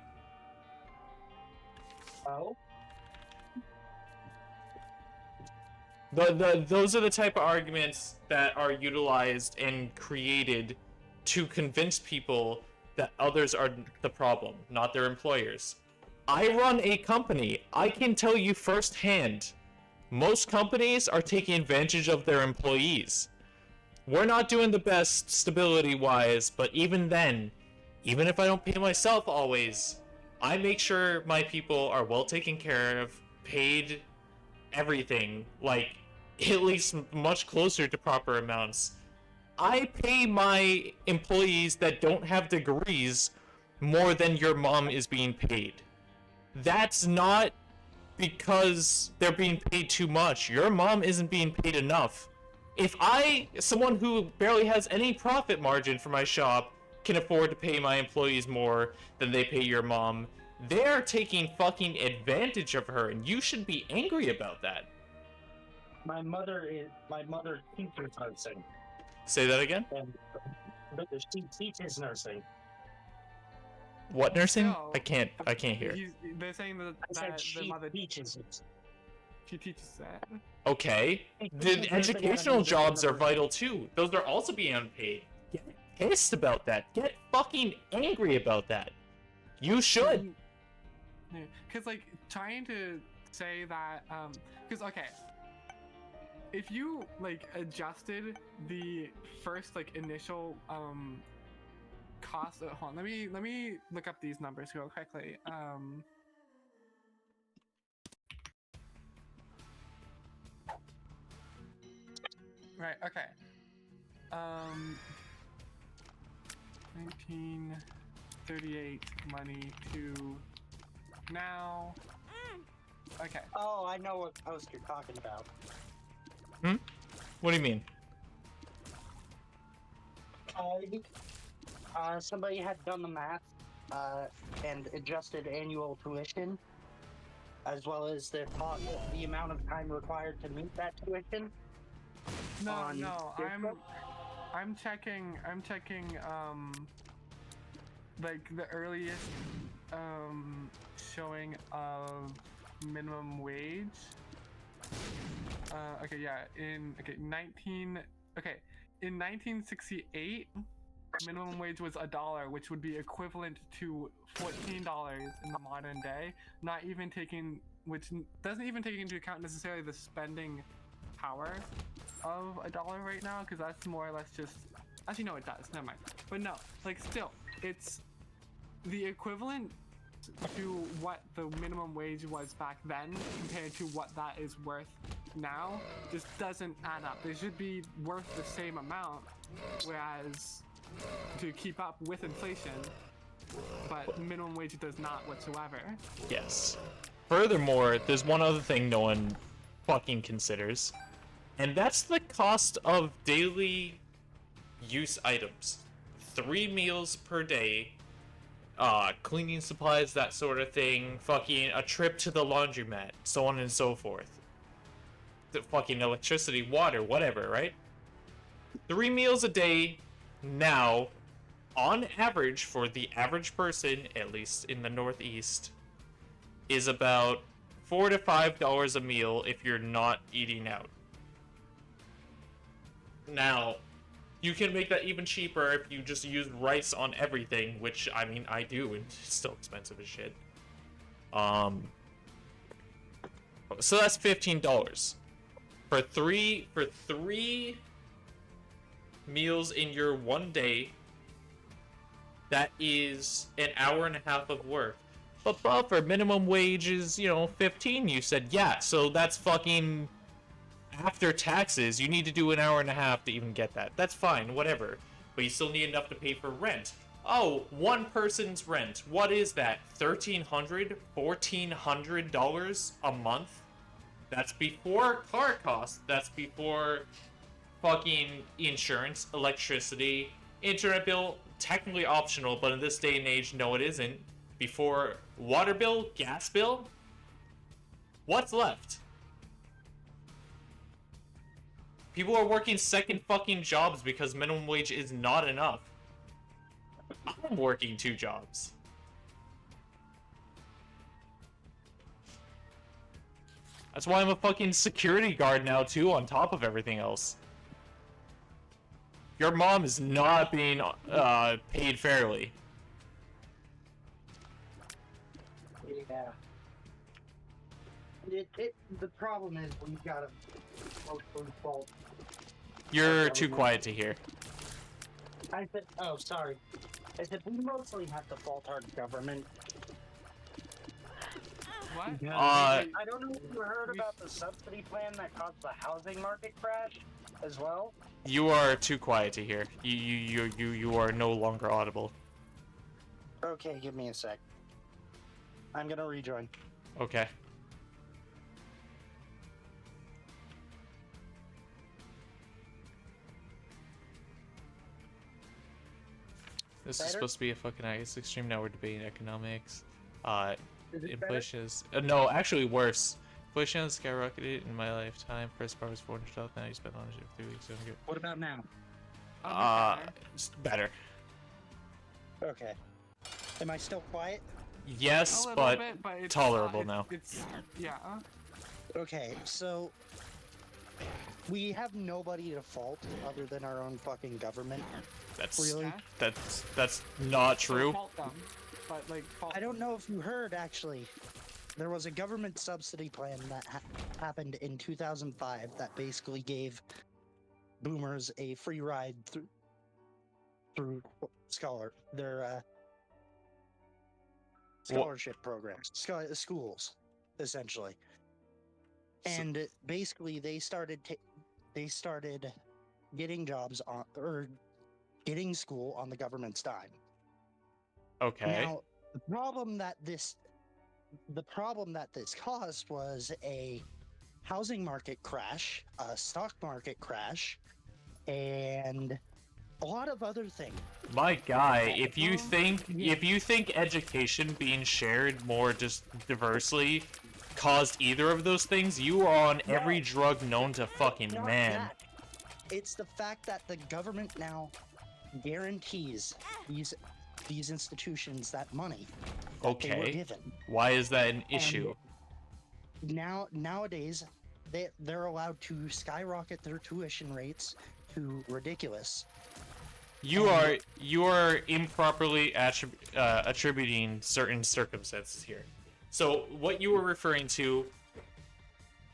Oh? Those are the type of arguments that are utilized and created to convince people that others are the problem, not their employers. I run a company. I can tell you firsthand, most companies are taking advantage of their employees. We're not doing the best stability-wise, but even then, even if I don't pay myself always, I make sure my people are well taken care of, paid, everything, like, at least much closer to proper amounts. I pay my employees that don't have degrees more than your mom is being paid. That's not because they're being paid too much. Your mom isn't being paid enough. If someone who barely has any profit margin for my shop, can afford to pay my employees more than they pay your mom, they're taking fucking advantage of her, and you should be angry about that. My mother teaches nursing. Say that again? And she teaches nursing. What nursing? No. I can't hear. They're saying that, I said the she mother teaches it. she teaches that. Okay. The educational jobs are vital too. Those are also being unpaid. Get pissed about that. Get fucking angry about that. You should. Because, like, trying to say that, because, okay, if you, like, adjusted the first, like, initial, cost, hold on, let me look up these numbers real quickly, right, okay, 1938 money to now. Okay. Oh, I know what post you're talking about. What do you mean? Somebody had done the math and adjusted annual tuition, as well as the amount of time required to meet that tuition. No, I'm checking like the earliest showing of minimum wage. Okay, yeah, in 1968, minimum wage was $1, which would be equivalent to $14 in the modern day. Which doesn't even take into account necessarily the spending power of $1 right now, because that's more or less just. Actually, no, it does. Never mind. But no, like, still, it's the equivalent to what the minimum wage was back then compared to what that is worth now just doesn't add up. They should be worth the same amount, whereas to keep up with inflation, but minimum wage does not whatsoever. Yes. Furthermore, there's one other thing no one fucking considers, and that's the cost of daily use items. 3 meals per day, cleaning supplies, that sort of thing, fucking a trip to the laundromat, so on and so forth. The fucking electricity, water, whatever, right? 3 meals a day now, on average, for the average person, at least in the Northeast, is about $4 to $5 a meal if you're not eating out. Now, you can make that even cheaper if you just use rice on everything, which, I mean, I do, and it's still expensive as shit. So that's $15. For three meals in your one day, that is an hour and a half of work. But buffer, minimum wage is, 15, you said. Yeah, so that's fucking... After taxes, you need to do an hour and a half to even get that. That's fine, whatever. But you still need enough to pay for rent. Oh, one person's rent. What is that? $1,300? $1,400 a month? That's before car costs. That's before fucking insurance, electricity, internet bill, technically optional, but in this day and age, no, it isn't. Before water bill, gas bill. What's left? People are working second fucking jobs because minimum wage is not enough. I'm working 2 jobs. That's why I'm a fucking security guard now, too, on top of everything else. Your mom is not being paid fairly. Yeah. The problem is we've got to mostly fault. You're too quiet to hear. I said, oh, sorry. I said we mostly have to fault our government. What? Yeah. Uh, I don't know if you heard about the subsidy plan that caused the housing market crash as well. You are too quiet to hear. You are no longer audible. Okay, give me a sec. I'm gonna rejoin. Okay. This is Better? supposed to be a fucking extreme now we're debating economics. Is it Inflation is no, actually worse. Inflation has skyrocketed in my lifetime. First bar was 400,000. Now you spent on it 3 weeks. So good. What about now? It's better. Okay. Am I still quiet? Yes, A little but bit, but it's tolerable now. It's yeah. Okay, so we have nobody to fault other than our own fucking government. That's Really? that's not So true. fault them, but like fault. I don't know if you heard, actually. There was a government subsidy plan that happened in 2005 that basically gave boomers a free ride through their scholarship programs, schools, essentially. And basically, they started getting jobs on or getting school on the government's dime. Okay. Now, the problem that this caused was a housing market crash, a stock market crash, and a lot of other things. My guy, if you think education being shared more just diversely caused either of those things, you are on every drug known to fucking Not man. that. It's the fact that the government now guarantees these institutions that money that they were Okay. given. Why is that an issue? Nowadays, they're allowed to skyrocket their tuition rates to ridiculous. You are improperly attributing certain circumstances here. So what you were referring to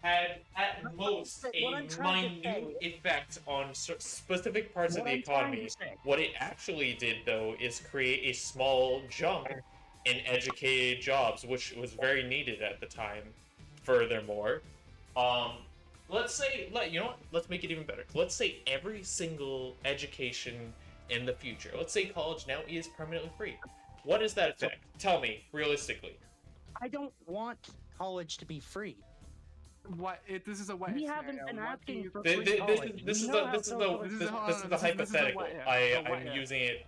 had at most What I'm a trying to minute say- effect on specific parts of What the I'm trying economy. to say- What it actually did, though, is create a small jump in educated jobs, which was very needed at the time. Furthermore, let's say, you know what? Let's make it even better. Let's say every single education in the future. Let's say college now is permanently free. What is that effect? Tell me, realistically. I don't want college to be free. This is a what? We if haven't scenario. been What asking do you- for This free college. is We the know how this is socialism- the This is- hold on, this is the this is a hypothetical. what if. I'm A what if. using it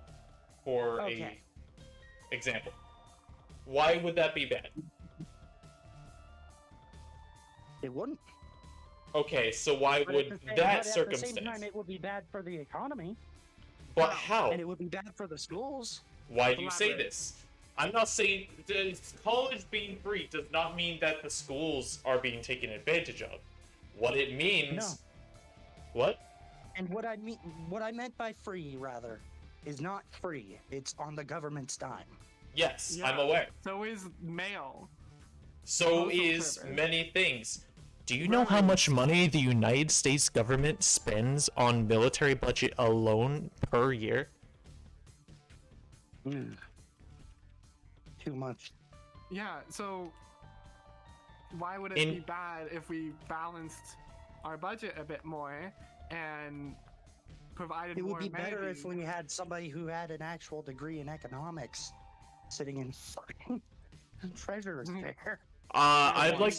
for Okay. a example. Why would that be bad? It wouldn't. Okay, so why But would at the same- that but at the circumstance? same time, it would be bad for the economy, But how? and it would be bad for the schools. Why do you say Elaborate. this? I'm not saying college being free does not mean that the schools are being taken advantage of. What it means. No. What? And what I meant by free, rather, is not free. It's on the government's dime. Yes, Yeah. I'm aware. So is mail. So Postal is service. many things. Do you know how much money the United States government spends on military budget alone per year? Too much. Yeah. So why would it In- be bad if we balanced our budget a bit more and provided It more would be better if amenities? we had somebody who had an actual degree in economics sitting in fucking treasurer's chair. I'd like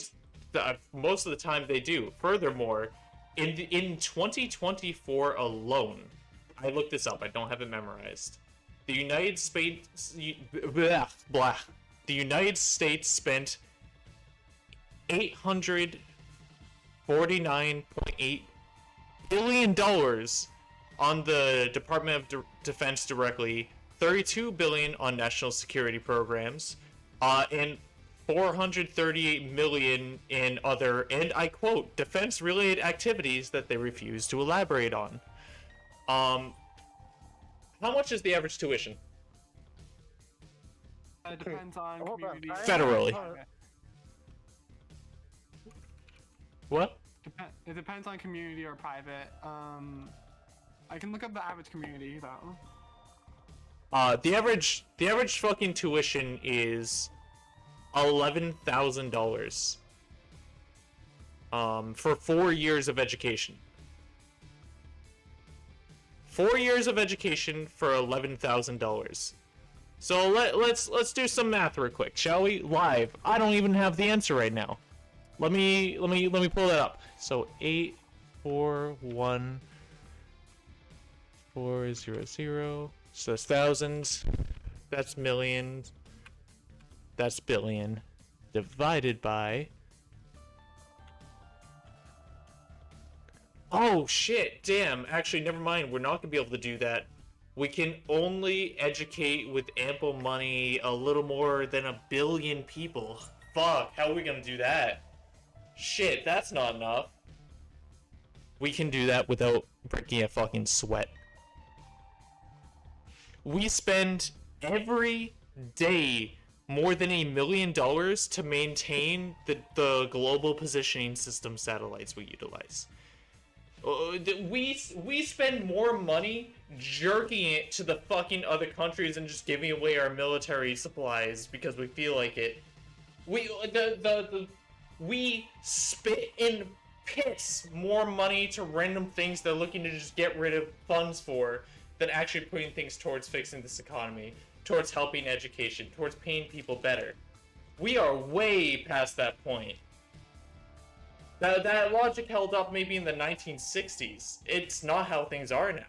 most of the time they do. Furthermore, in 2024 alone, I looked this up. I don't have it memorized. The United States, The United States spent $849.8 billion on the Department of Defense directly, $32 billion on national security programs, and 438 million in other, and I quote, defense-related activities that they refuse to elaborate on. How much is the average tuition? It depends on Hold on. community. Federally. What? It depends on community or private. I can look up the average community though. The average fucking tuition is $11,000. For 4 years of education. 4 years of education for $11,000. So let's do some math real quick, shall we? Live. I don't even have the answer right now. Let me pull that up. So 841,400. So that's thousands. That's millions. That's billion. Divided by. Oh shit! Damn. Actually, never mind. We're not gonna be able to do that. We can only educate with ample money a little more than 1 billion people. Fuck. How are we gonna do that? Shit. That's not enough. We can do that without breaking a fucking sweat. We spend every day more than $1 million to maintain the global positioning system satellites we utilize. We spend more money jerking it to the fucking other countries and just giving away our military supplies because we feel like it. We spit and piss more money to random things they're looking to just get rid of funds for than actually putting things towards fixing this economy, towards helping education, towards paying people better. We are way past that point. That logic held up maybe in the 1960s. It's not how things are now.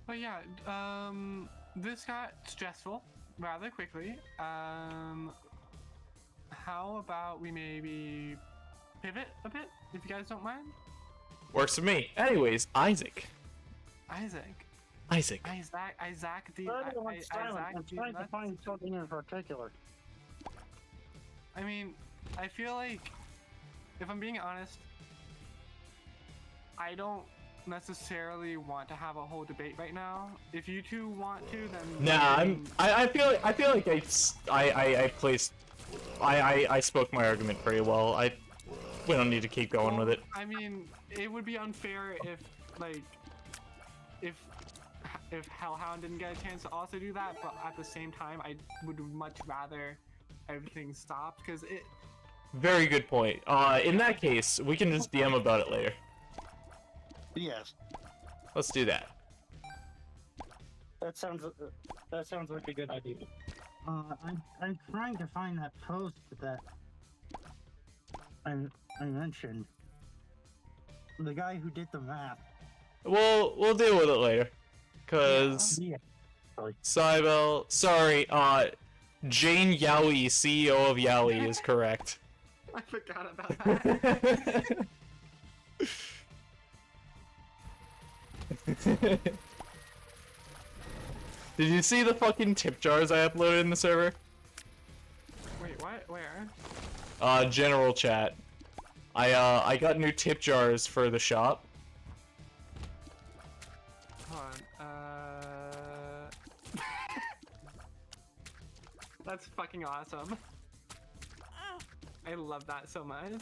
But yeah, this got stressful rather quickly. How about we maybe pivot a bit, if you guys don't mind? Works for me. Anyways, Isaac. Isaac, I'm trying to find something in particular. I mean, I feel like, if I'm being honest, I don't necessarily want to have a whole debate right now. If you two want to, then Nah, I feel like I spoke my argument very well. We don't need to keep going with it. I mean, it would be unfair if Hellhound didn't get a chance to also do that, but at the same time, I would much rather everything stopped, because it... Very good point. In that case, we can just DM about it later. Yes. Let's do that. That sounds like a good idea. I'm trying to find that post that I mentioned. The guy who did the math. We'll deal with it later. Cause Yeah. Cybel, sorry, Jane Yowie, CEO of Yowie, is correct. I forgot about that. Did you see the fucking tip jars I uploaded in the server? Wait, what? Where? General chat. I got new tip jars for the shop. Hold on. That's fucking awesome. I love that so much.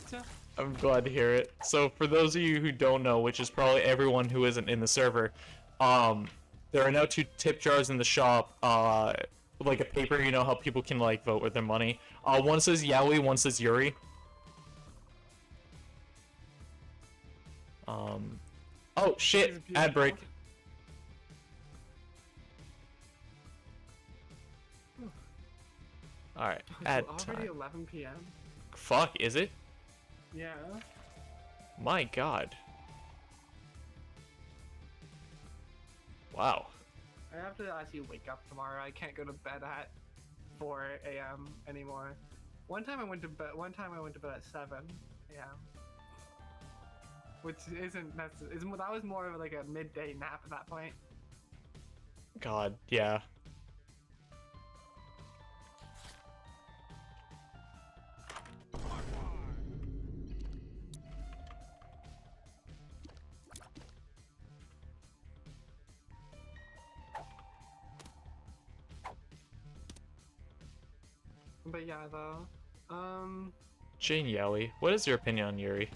I'm glad to hear it. So for those of you who don't know, which is probably everyone who isn't in the server, there are now 2 tip jars in the shop, like a paper, you know how people can like vote with their money. One says Yowie, one says Yuri. Oh shit, ad break. Alright, ad Already time. 11 p.m. Fuck, is it? Yeah. My god. Wow. I have to actually wake up tomorrow. I can't go to bed at 4 a.m. anymore. One time I went to bed at 7 a.m. which isn't necessarily. That was more of like a midday nap at that point. God, yeah. But yeah, though, Jane Yowie, what is your opinion on Yuri?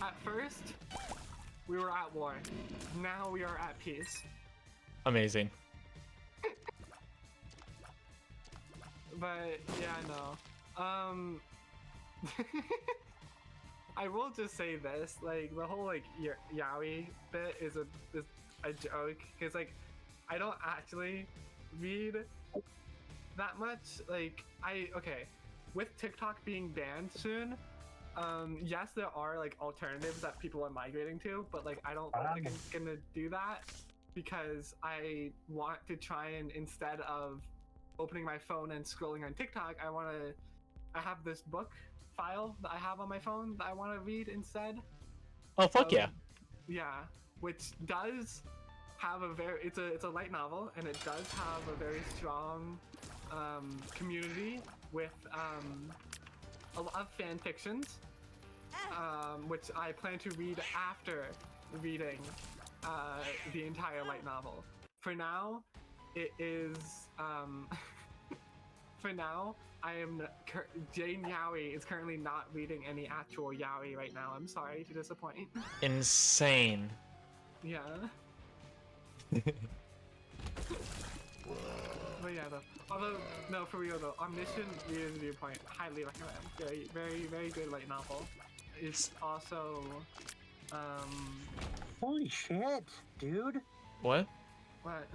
at first, we were at war. Now we are at peace. Amazing. But yeah, no. I will just say this: like the whole like yaoi bit is a joke because like I don't actually read that much. Like okay, with TikTok being banned soon. Yes, there are like alternatives that people are migrating to, but like I don't think I'm gonna do that because I want to try and instead of opening my phone and scrolling on TikTok, I have this book file that I have on my phone that I want to read instead. Oh fuck yeah. Yeah, which does have it's a light novel and it does have a very strong community with a lot of fan fictions, which I plan to read after reading the entire light novel. For now, it is for now, Jane Yaoi is currently not reading any actual yaoi right now. I'm sorry to disappoint. Insane. Yeah. But yeah, though. Although, no, for real though, Omniscient Reader's Viewpoint, highly recommend. Very, very, very good light novel. It's also, Holy shit, dude. What? What?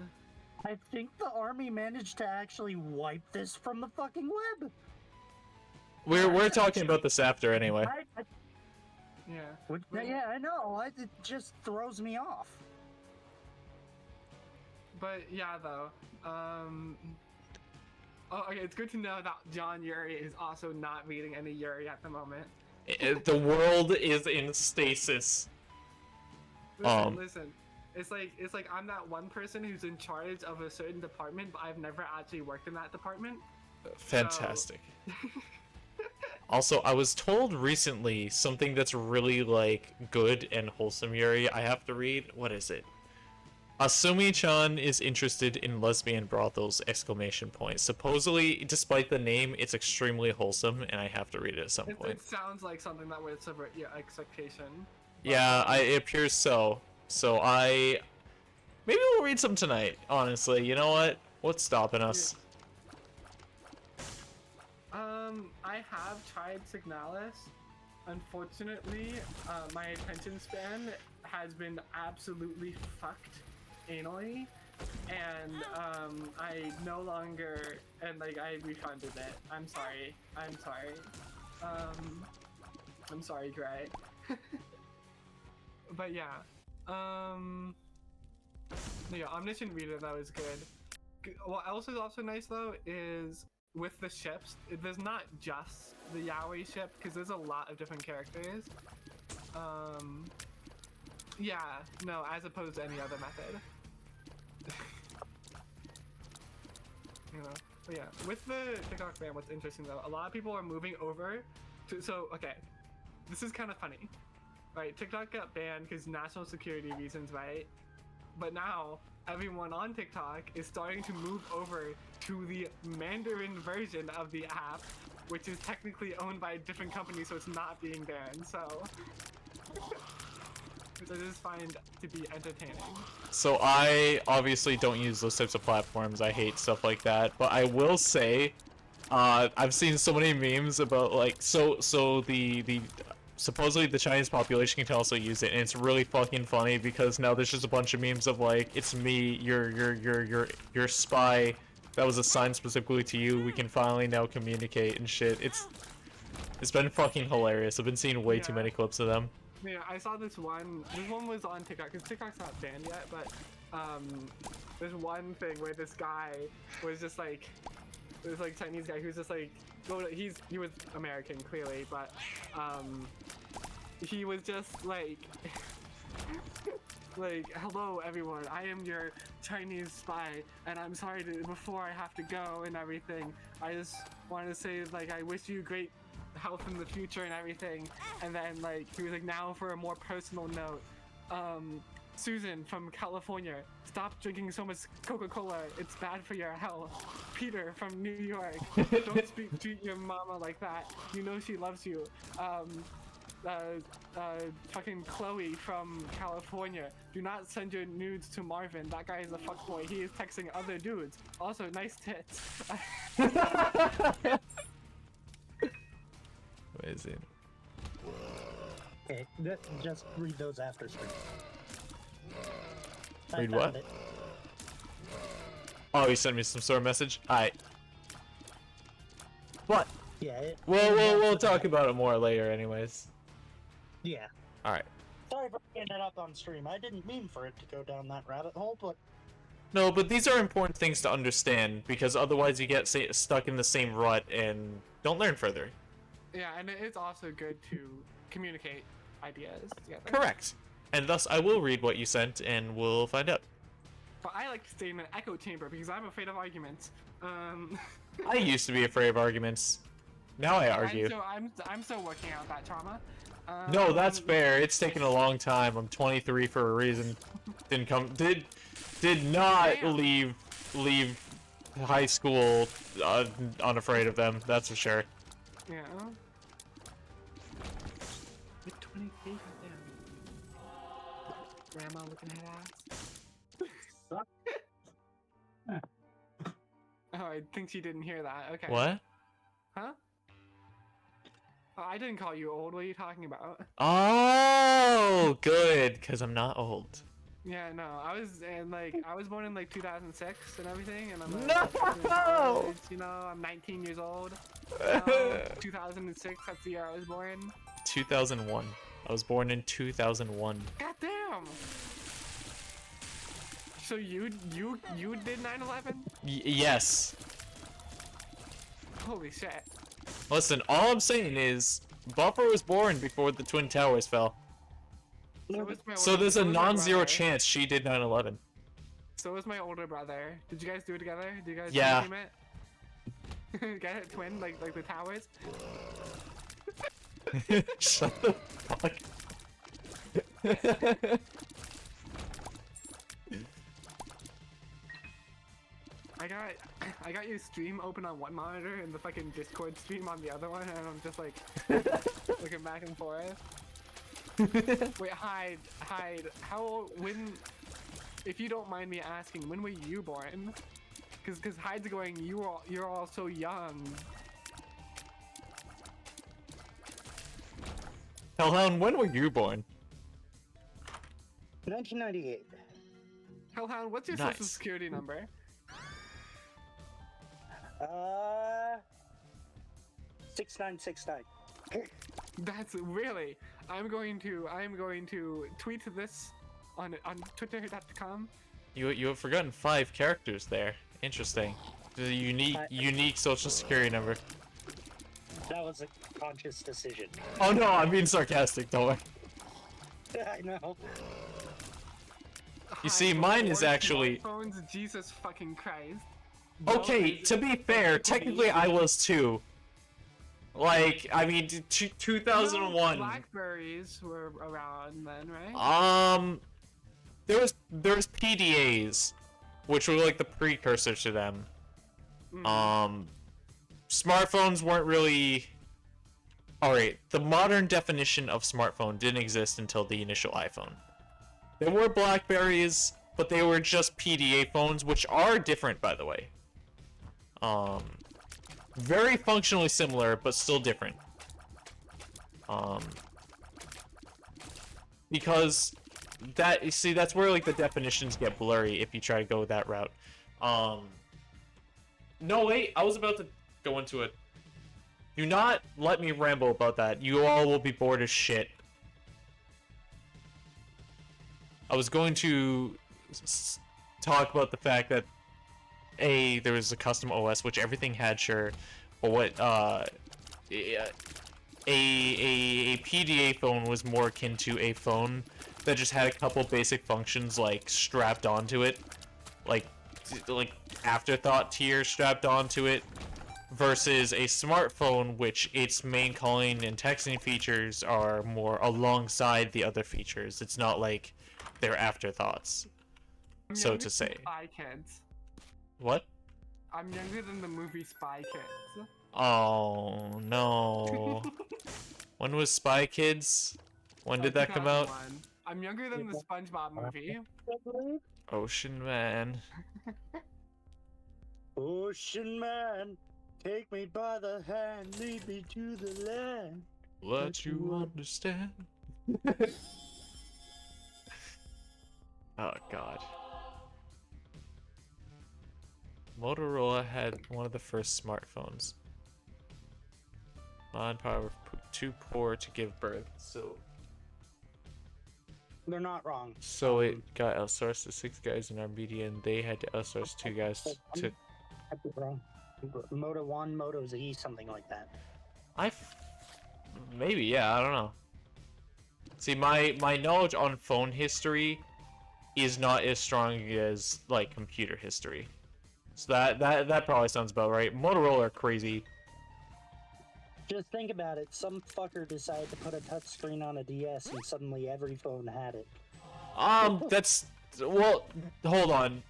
I think the army managed to actually wipe this from the fucking web. We're talking about this after anyway. Yeah. Yeah, I know. It just throws me off. But yeah, though. Oh, okay. It's good to know that John Yuri is also not reading any Yuri at the moment. The world is in stasis. Listen. It's like I'm that one person who's in charge of a certain department, but I've never actually worked in that department. Fantastic. Also, I was told recently something that's really like good and wholesome Yuri. I have to read. What is it? Asumi-chan is interested in lesbian brothels! ! Supposedly, despite the name, it's extremely wholesome, and I have to read it at some point. It sounds like something that would subvert your expectation. Yeah, it appears so. So maybe we'll read some tonight. Honestly, you know what? What's stopping us? I have tried Signalis. Unfortunately, my attention span has been absolutely fucked anally, and I no longer I refunded it. I'm sorry. I'm sorry, Gray. But yeah. Yeah, Omniscient Reader, that was good. What else is also nice though is with the ships, there's not just the yaoi ship because there's a lot of different characters. Yeah, no, as opposed to any other method. You know, but yeah, with the TikTok ban, what's interesting though, a lot of people are moving over to. So okay, this is kind of funny. Right, TikTok got banned because national security reasons, right? But now, everyone on TikTok is starting to move over to the Mandarin version of the app, which is technically owned by a different company, so it's not being banned, so... which I just find to be entertaining. So I obviously don't use those types of platforms, I hate stuff like that, but I will say, I've seen so many memes about, like, so the supposedly the Chinese population can also use it, and it's really fucking funny because now there's just a bunch of memes of like, it's me, your spy that was assigned specifically to you, we can finally now communicate and shit. It's been fucking hilarious. I've been seeing way too many clips of them. Yeah, I saw this one was on TikTok, because TikTok's not banned yet, but there's one thing where this guy was just like, this like Chinese guy who's just like, he was American clearly, but he was just like, like, hello everyone, I am your Chinese spy, and I'm sorry to, before I have to go and everything, I just wanted to say, like, I wish you great health in the future and everything. And then, like, he was like, now for a more personal note, Susan from California, stop drinking so much Coca-Cola, it's bad for your health. Peter from New York, don't speak to your mama like that, you know she loves you. Fucking Chloe from California, do not send your nudes to Marvin, that guy is a fuckboy, he is texting other dudes. Also, nice tits. Amazing. Okay, just read those after stream. Read what? It. Oh, you sent me some sort of message? Alright. What? Yeah. We'll talk about it more later anyways. Yeah. Alright. Sorry for bringing that up on stream. I didn't mean for it to go down that rabbit hole, but... No, but these are important things to understand, because otherwise you get stuck in the same rut and don't learn further. Yeah, and it's also good to communicate ideas together. Correct. And thus, I will read what you sent, and we'll find out. But I like to stay in an echo chamber because I'm afraid of arguments. I used to be afraid of arguments. Now I argue. I'm still working out that trauma. No, that's fair. It's taken a long time. I'm 23 for a reason. Did not Damn. leave high school unafraid of them. That's for sure. Yeah. With 20 feet, damn. Grandma looking at ass. Oh, I think she didn't hear that. Okay. What? Huh? Oh, I didn't call you old. What are you talking about? Oh, good, because I'm not old. Yeah, no, I was born in like 2006 and everything, and I'm like, No! you know, I'm 19 years old. 2006, that's the year I was born. 2001. I was born in 2001. God damn! So you did 9/11? Yes. Holy shit! Listen, all I'm saying is, Buffer was born before the Twin Towers fell. So there's a non-zero chance she did 9/11. So was my older brother. Did you guys do it together? Did you guys Yeah. team it? Get it, twin, like the towers? Shut the fuck. I got your stream open on one monitor and the fucking Discord stream on the other one, and I'm just like looking back and forth. Wait, hide. If you don't mind me asking, when were you born? Because Hyde's going, you're all so young. Hellhound, when were you born? 1998. Hellhound, what's your Nice. social security number? 6969. That's really. I'm going to tweet this on twitter.com. You have forgotten 5 characters there. Interesting. The unique social security number. That was a conscious decision. Oh no, I'm being sarcastic, don't worry. I know. You see, mine is actually... Phones, Jesus fucking Christ. Okay, to be fair, technically I was too. Like, I mean, 2001. Blackberries were around then, right? There was PDAs, which were like the precursor to them. Smartphones weren't really... Alright, the modern definition of smartphone didn't exist until the initial iPhone. There were Blackberries, but they were just PDA phones, which are different, by the way. Very functionally similar, but still different. Because that, you see, that's where like the definitions get blurry if you try to go that route. No, wait, I was about to go into it. Do not let me ramble about that. You all will be bored as shit. I was going to talk about the fact that there was a custom OS, which everything had, sure, but what a PDA phone was more akin to a phone that just had a couple basic functions like strapped onto it, like afterthought tier strapped onto it, versus a smartphone which its main calling and texting features are more alongside the other features. It's not like they're afterthoughts, so to say. Spy Kids. What? I'm younger than the movie Spy Kids. Oh no. When was Spy Kids? When did that come out? 2001. I'm younger than the SpongeBob movie. Ocean Man. Ocean man, take me by the hand, lead me to the land. Let you understand. Oh god. Motorola had one of the first smartphones. Mod power too poor to give birth, so They're not wrong. it got outsourced to 6 guys in Armenia, and they had to outsource 2 guys to. I'd be wrong. Moto 1, Moto Z, something like that. Maybe, yeah, I don't know. See, my knowledge on phone history is not as strong as like computer history. So that probably sounds about right. Motorola are crazy. Just think about it. Some fucker decided to put a touchscreen on a DS and suddenly every phone had it. That's well, hold on.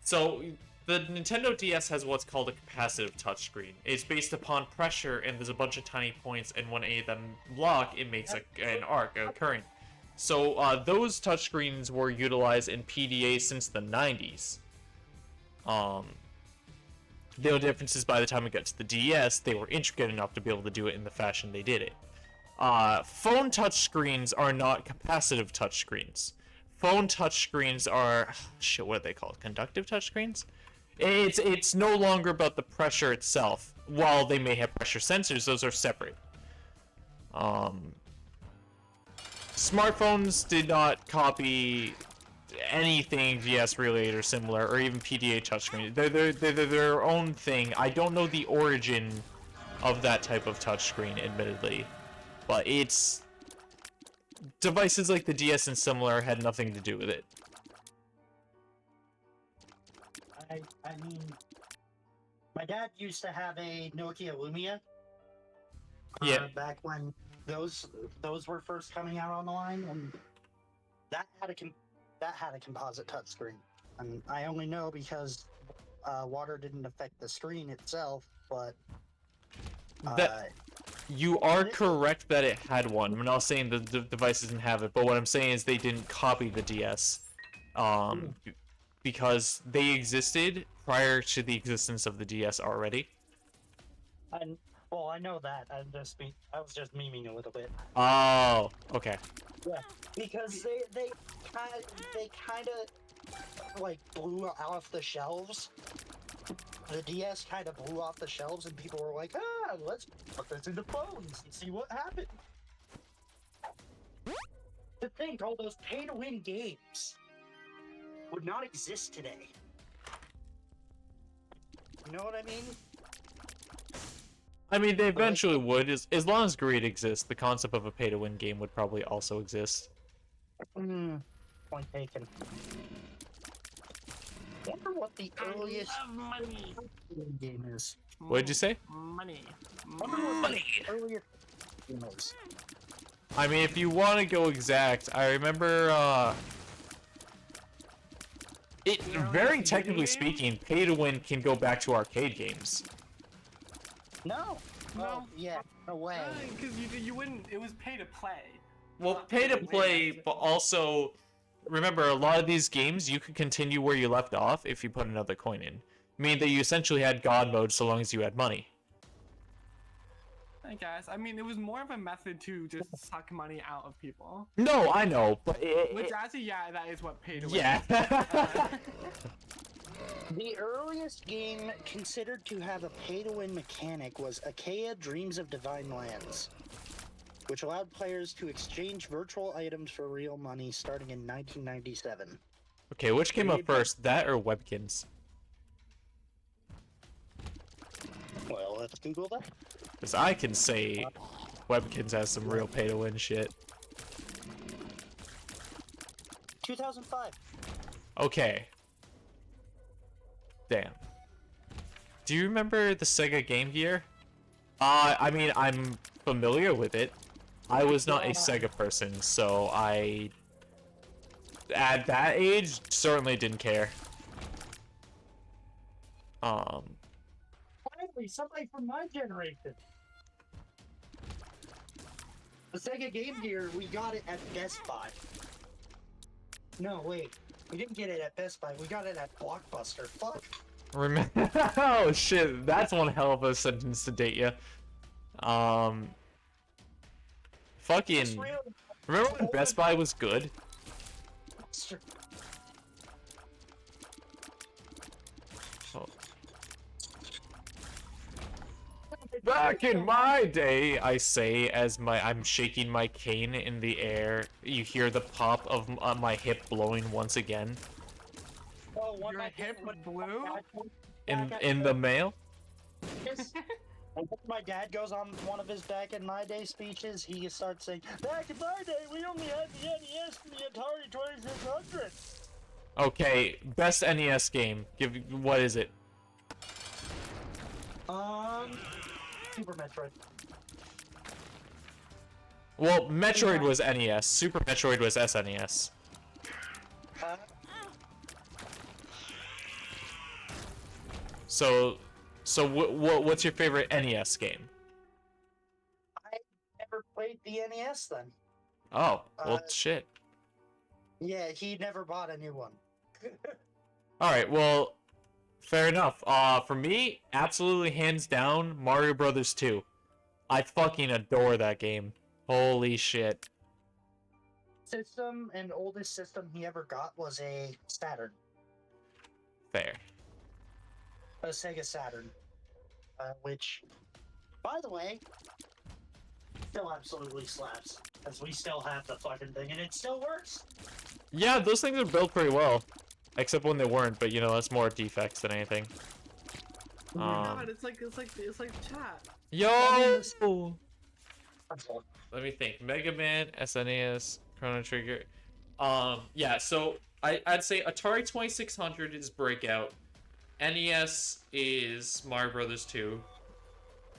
So the Nintendo DS has what's called a capacitive touchscreen. It's based upon pressure, and there's a bunch of tiny points, and when any of them lock, it makes an arc, a current. So those touchscreens were utilized in PDA since the 90s. The only difference is by the time it got to the DS, they were intricate enough to be able to do it in the fashion they did it. Phone touchscreens are not capacitive touchscreens. Phone touchscreens are shit. What are they called? Conductive touchscreens. It's no longer about the pressure itself. While they may have pressure sensors, those are separate. Smartphones did not copy anything DS related or similar, or even PDA touchscreen. They're their own thing. I don't know the origin of that type of touchscreen, admittedly, but it's devices like the DS and similar had nothing to do with it. I mean, my dad used to have a Nokia Lumia. Yeah. Back when those were first coming out on the line, and that had a composite touchscreen. And I only know because water didn't affect the screen itself, but you are correct that it had one. I'm not saying the device doesn't have it, but what I'm saying is they didn't copy the DS, because they existed prior to the existence of the DS already. Well, I know that. I was just memeing a little bit. Oh, okay. Yeah, because they kind of like blew off the shelves. The DS kind of blew off the shelves, and people were like, let's put this into phones and see what happens. To think all those pay-to-win games would not exist today. You know what I mean? I mean, they eventually would. As long as greed exists, the concept of a pay-to-win game would probably also exist. Point taken. I wonder what the earliest money. game is. What did you say? Money. Money. Earliest game is. I mean, if you want to go exact, I remember, very technically speaking, pay-to-win can go back to arcade games. No. No. Oh, yeah. No way. Because you wouldn't. It was pay to play. Well, Not pay to win. play, but also, remember, a lot of these games, you could continue where you left off if you put another coin in. Meaning that you essentially had God mode so long as you had money. I guess. I mean, it was more of a method to just suck money out of people. No, I know, but Which actually, yeah, that is what pay to win. yeah. The earliest game considered to have a pay-to-win mechanic was Achaea Dreams of Divine Lands, which allowed players to exchange virtual items for real money starting in 1997. Okay, which came up first, that or Webkins? Well, let's Google that. Because I can say Webkins has some real pay-to-win shit. 2005. Okay. Damn. Do you remember the Sega Game Gear? I mean, I'm familiar with it. I was not a Sega person, so I... At that age, certainly didn't care. Finally, somebody from my generation. The Sega Game Gear, we got it at Best Buy. No, wait. We didn't get it at Best Buy. We got it at Blockbuster. Fuck. Remember? Oh shit, that's one hell of a sentence to date you. Fucking. Remember when Best Buy was good? Oh. Back in my day, I say as I'm shaking my cane in the air, you hear the pop of my hip blowing once again. Oh, Your hip blew? In the mail? And when my dad goes on one of his back in my day speeches, he starts saying, "Back in my day, we only had the NES and the Atari 2600." Okay, best NES game. What is it? Super Metroid. Well, Metroid was NES. Super Metroid was SNES. So what's your favorite NES game? I never played the NES then. Oh, well, shit. Yeah, he never bought a new one. All right, well, fair enough. For me, absolutely hands down, Mario Brothers 2. I fucking adore that game. Holy shit. System and oldest system he ever got was a Saturn. Fair. A Sega Saturn. Which, by the way, still absolutely slaps. Because we still have the fucking thing and it still works. Yeah, those things are built pretty well. Except when they weren't, but you know, that's more defects than anything. Oh my god, it's like chat. Yo! Let me think. Mega Man, SNES, Chrono Trigger. Yeah, so I'd say Atari 2600 is Breakout. NES is Mario Brothers 2.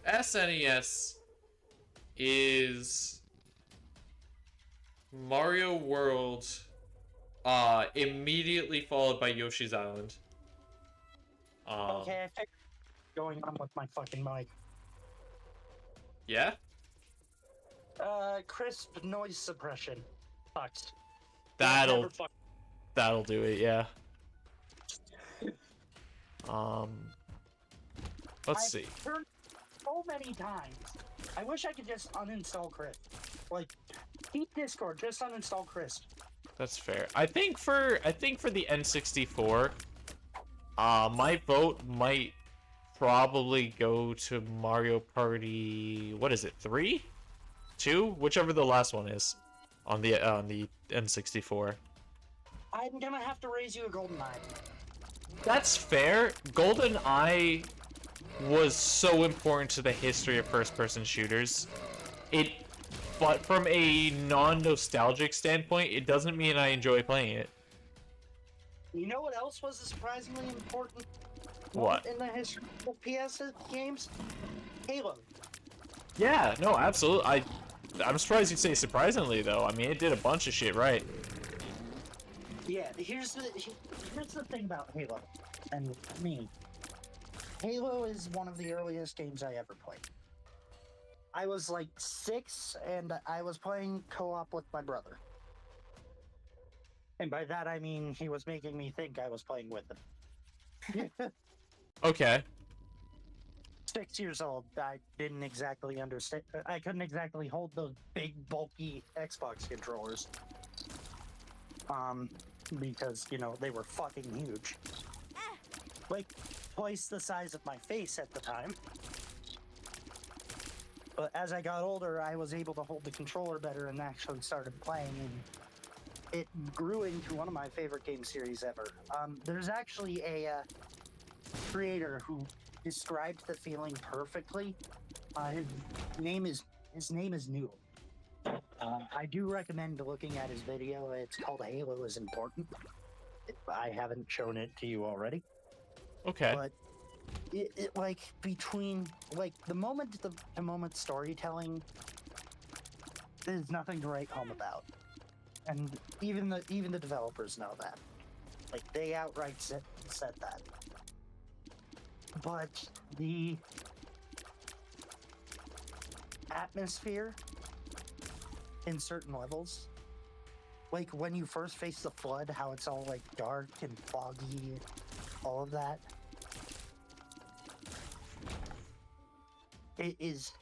SNES is Mario World, immediately followed by Yoshi's Island. Okay, I figured what's going on with my fucking mic. Yeah? Crisp noise suppression. Fucked. That'll do it, yeah. Let's see. I've turned so many times. I wish I could just uninstall Crisp. Like, keep Discord, just uninstall Crisp. That's fair. I think for the N64, my vote might probably go to Mario Party. What is it? 3, 2, whichever the last one is, on the N64. I'm gonna have to raise you a golden eye. That's fair. GoldenEye was so important to the history of first-person shooters. But from a non-nostalgic standpoint, it doesn't mean I enjoy playing it. You know what else was a surprisingly important What? in the history of PS games? Halo. Yeah, no, absolutely. I'm surprised you say surprisingly, though. I mean, it did a bunch of shit right. Yeah, here's the thing about Halo, and me. Halo is one of the earliest games I ever played. I was like 6, and I was playing co-op with my brother. And by that I mean he was making me think I was playing with him. Okay. 6 years old, I didn't exactly understand. I couldn't exactly hold those big, bulky Xbox controllers. Because, you know, they were fucking huge. Like, twice the size of my face at the time. But as I got older, I was able to hold the controller better and actually started playing, and it grew into one of my favorite game series ever. There's actually a creator who described the feeling perfectly. His name is His name is Noodle. I do recommend looking at his video. It's called Halo is Important. I haven't shown it to you already. Okay. But it like between like the moment to moment storytelling, there's nothing to write home about, and even the developers know that. Like they outright said that. But the atmosphere in certain levels, like when you first face the flood, how it's all like dark and foggy, all of that. It is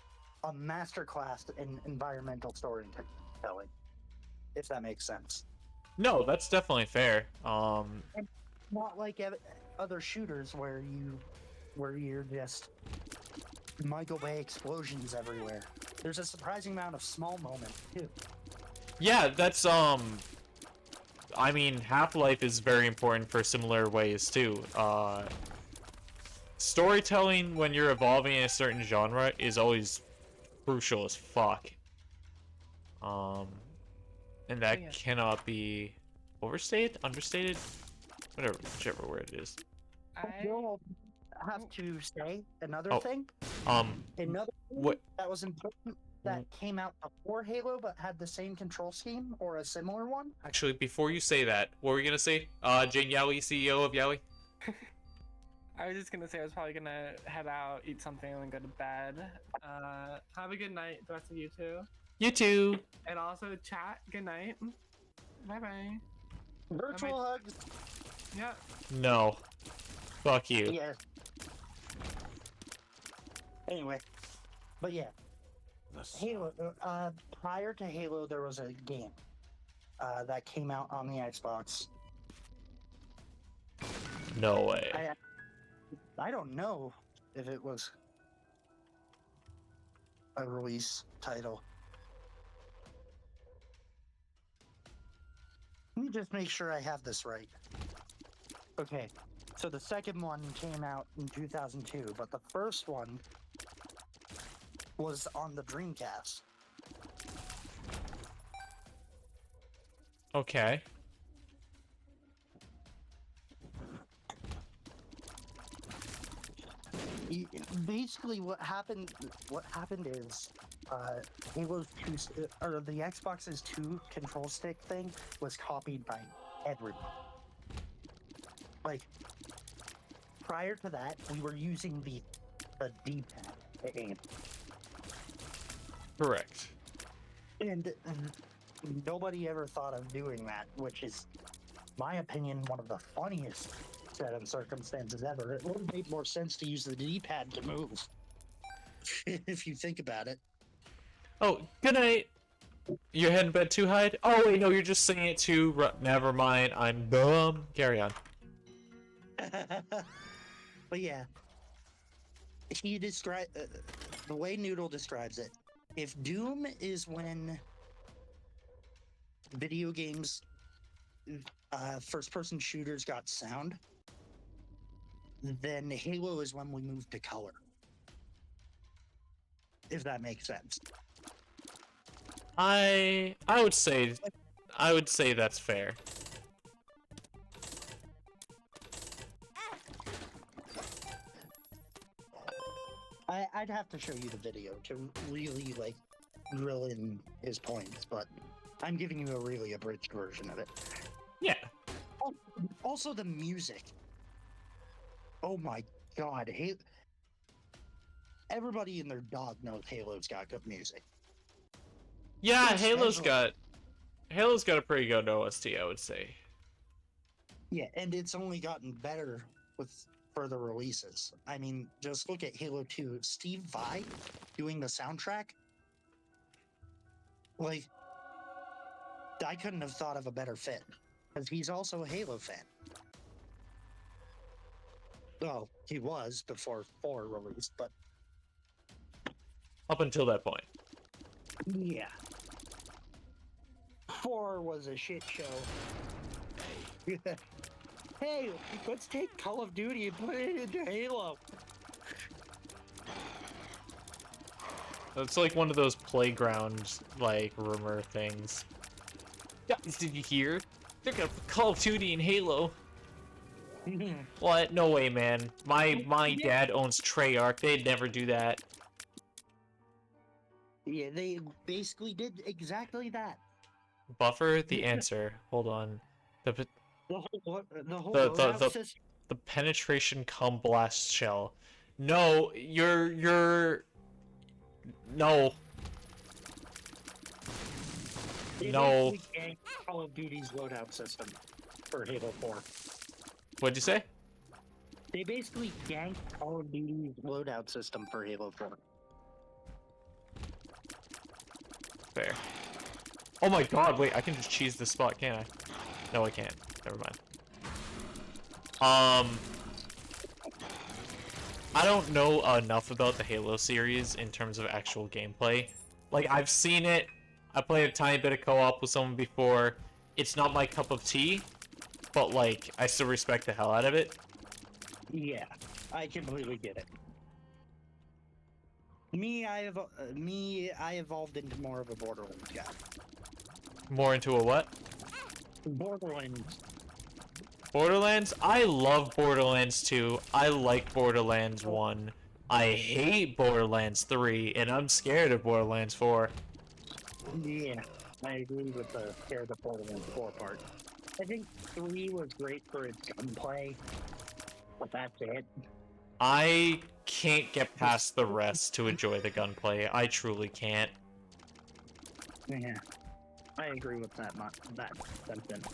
a masterclass in environmental storytelling, if that makes sense. No, that's definitely fair. And not like other shooters where you're just Michael Bay explosions everywhere. There's a surprising amount of small moments too. Yeah, that's I mean, Half-Life is very important for similar ways too. Storytelling when you're evolving in a certain genre is always crucial as fuck. And that Yeah. cannot be overstated, understated, whatever, whichever word it is. I You'll have to say another Oh. thing. Um, Another thing what? that was important that came out before Halo but had the same control scheme or a similar one. Actually, before you say that, what were you gonna say? Jane Yowie, CEO of Yowie? I was just gonna say I was probably gonna head out, eat something, and then go to bed. Have a good night, the rest of you too. You too. And also chat. Good night. Bye bye. Virtual hugs. Yeah. No. Fuck you. Yeah. Anyway, but yeah, Halo. Prior to Halo, there was a game that came out on the Xbox. No way. I don't know if it was a release title. Let me just make sure I have this right. Okay, so the second one came out in 2002, but the first one was on the Dreamcast. Okay. Basically, what happened is Halo's 2 or the Xbox's 2 control stick thing was copied by everyone. Like prior to that, we were using the D-pad to aim, Correct. and nobody ever thought of doing that, which is, my opinion, one of the funniest set of circumstances ever. It would have made more sense to use the D-pad to move, if you think about it. Oh, good night. You're heading bed too, Hyde? Oh, wait, no, you're just saying it too. Never mind. I'm dumb. Carry on. But yeah, he described the way Noodle describes it. If Doom is when video games, first-person shooters got sound, then Halo is when we moved to color. If that makes sense. I would say that's fair. I'd have to show you the video to really like drill in his points, but I'm giving you a really abridged version of it. Yeah. Also, the music. Oh my god, everybody and their dog knows Halo's got good music. Yeah, Yes, Halo's got a pretty good OST, I would say. Yeah, and it's only gotten better with further releases. I mean, just look at Halo 2. Steve Vai doing the soundtrack. Like, I couldn't have thought of a better fit, because he's also a Halo fan. Well, he was before 4 released, but Up until that point. yeah. 4 was a shit show. Hey, let's take Call of Duty and put it into Halo. That's like one of those playground, like, rumor things. Guys, did you hear? They're gonna put Call of Duty and Halo. What? No way, man. My dad owns Treyarch. They'd never do that. Yeah, they basically did exactly that. Buffer the answer. Hold on. The The whole the loadout the, system. the penetration cum blast shell. No, you're no. They No. basically ganked Call of Duty's loadout system for Halo 4. What'd you say? They basically ganked Call of Duty's loadout system for Halo 4. Fair. Oh my god, wait, I can just cheese this spot, can't I? No, I can't. Never mind. I don't know enough about the Halo series in terms of actual gameplay. Like, I've seen it. I played a tiny bit of co-op with someone before. It's not my cup of tea, but, like, I still respect the hell out of it. Yeah, I completely get it. I evolved into more of a Borderlands guy. More into a what? Borderlands. Borderlands? I love Borderlands 2. I like Borderlands 1. I hate Borderlands 3, and I'm scared of Borderlands 4. Yeah, I agree with the scared of Borderlands 4 part. I think 3 was great for its gunplay, but that's it. I can't get past the rest to enjoy the gunplay. I truly can't. Yeah, I agree with that sentiment.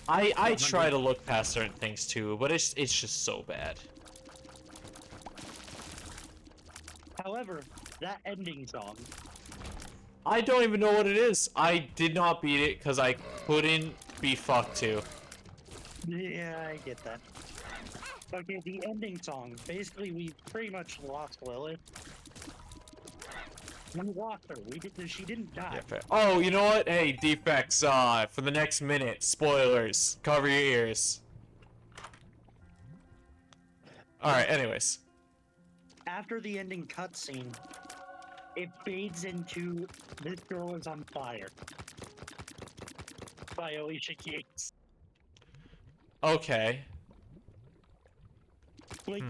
I try to look past certain things too, but it's just so bad. However, that ending song. I don't even know what it is. I did not beat it because I couldn't be fucked to. Yeah, I get that. Okay, the ending song. Basically, we pretty much lost Lilith. We lost her. She didn't die. Yeah, fair. Oh, you know what? Hey, defects, for the next minute, spoilers. Cover your ears. Alright, anyways. After the ending cutscene, it fades into "This Girl Is on Fire" by Alicia Keys. Okay. Like,